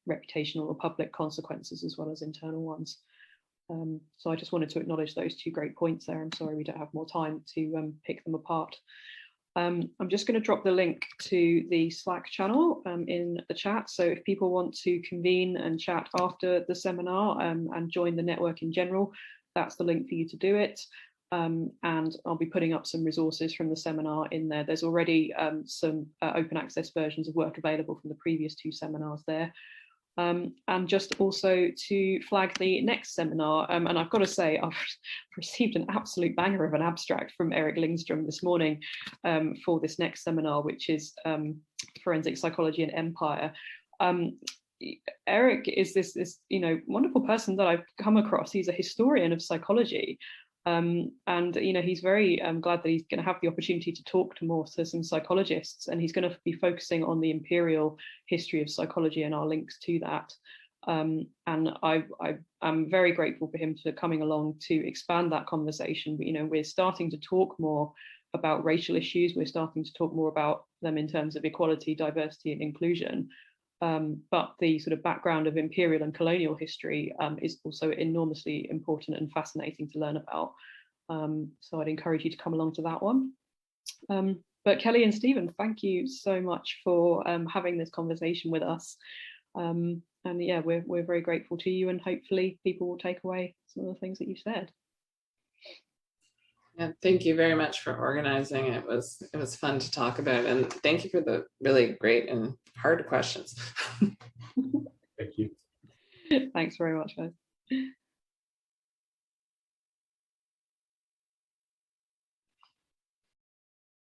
reputational or public consequences as well as internal ones. So I just wanted to acknowledge those two great points there. I'm sorry we don't have more time to pick them apart. I'm just going to drop the link to the Slack channel in the chat. So if people want to convene and chat after the seminar and join the network in general, that's the link for you to do it. And I'll be putting up some resources from the seminar in there. There's already some open access versions of work available from the previous two seminars there. And just also to flag the next seminar, and I've got to say, I've received an absolute banger of an abstract from Eric Lindstrom this morning for this next seminar, which is Forensic Psychology and Empire. Eric is this wonderful person that I've come across. He's a historian of psychology. And he's very glad that he's going to have the opportunity to talk to some psychologists, and he's going to be focusing on the imperial history of psychology and our links to that. And I'm very grateful for him for coming along to expand that conversation. We're starting to talk more about racial issues. We're starting to talk more about them in terms of equality, diversity, and inclusion. But the sort of background of imperial and colonial history is also enormously important and fascinating to learn about. So I'd encourage you to come along to that one. But Kelly and Stephen, thank you so much for having this conversation with us. And yeah, we're very grateful to you, and hopefully people will take away some of the things that you've said. Yeah, thank you very much for organizing. It was fun to talk about, and thank you for the really great and hard questions. Thank you. Thanks very much, guys.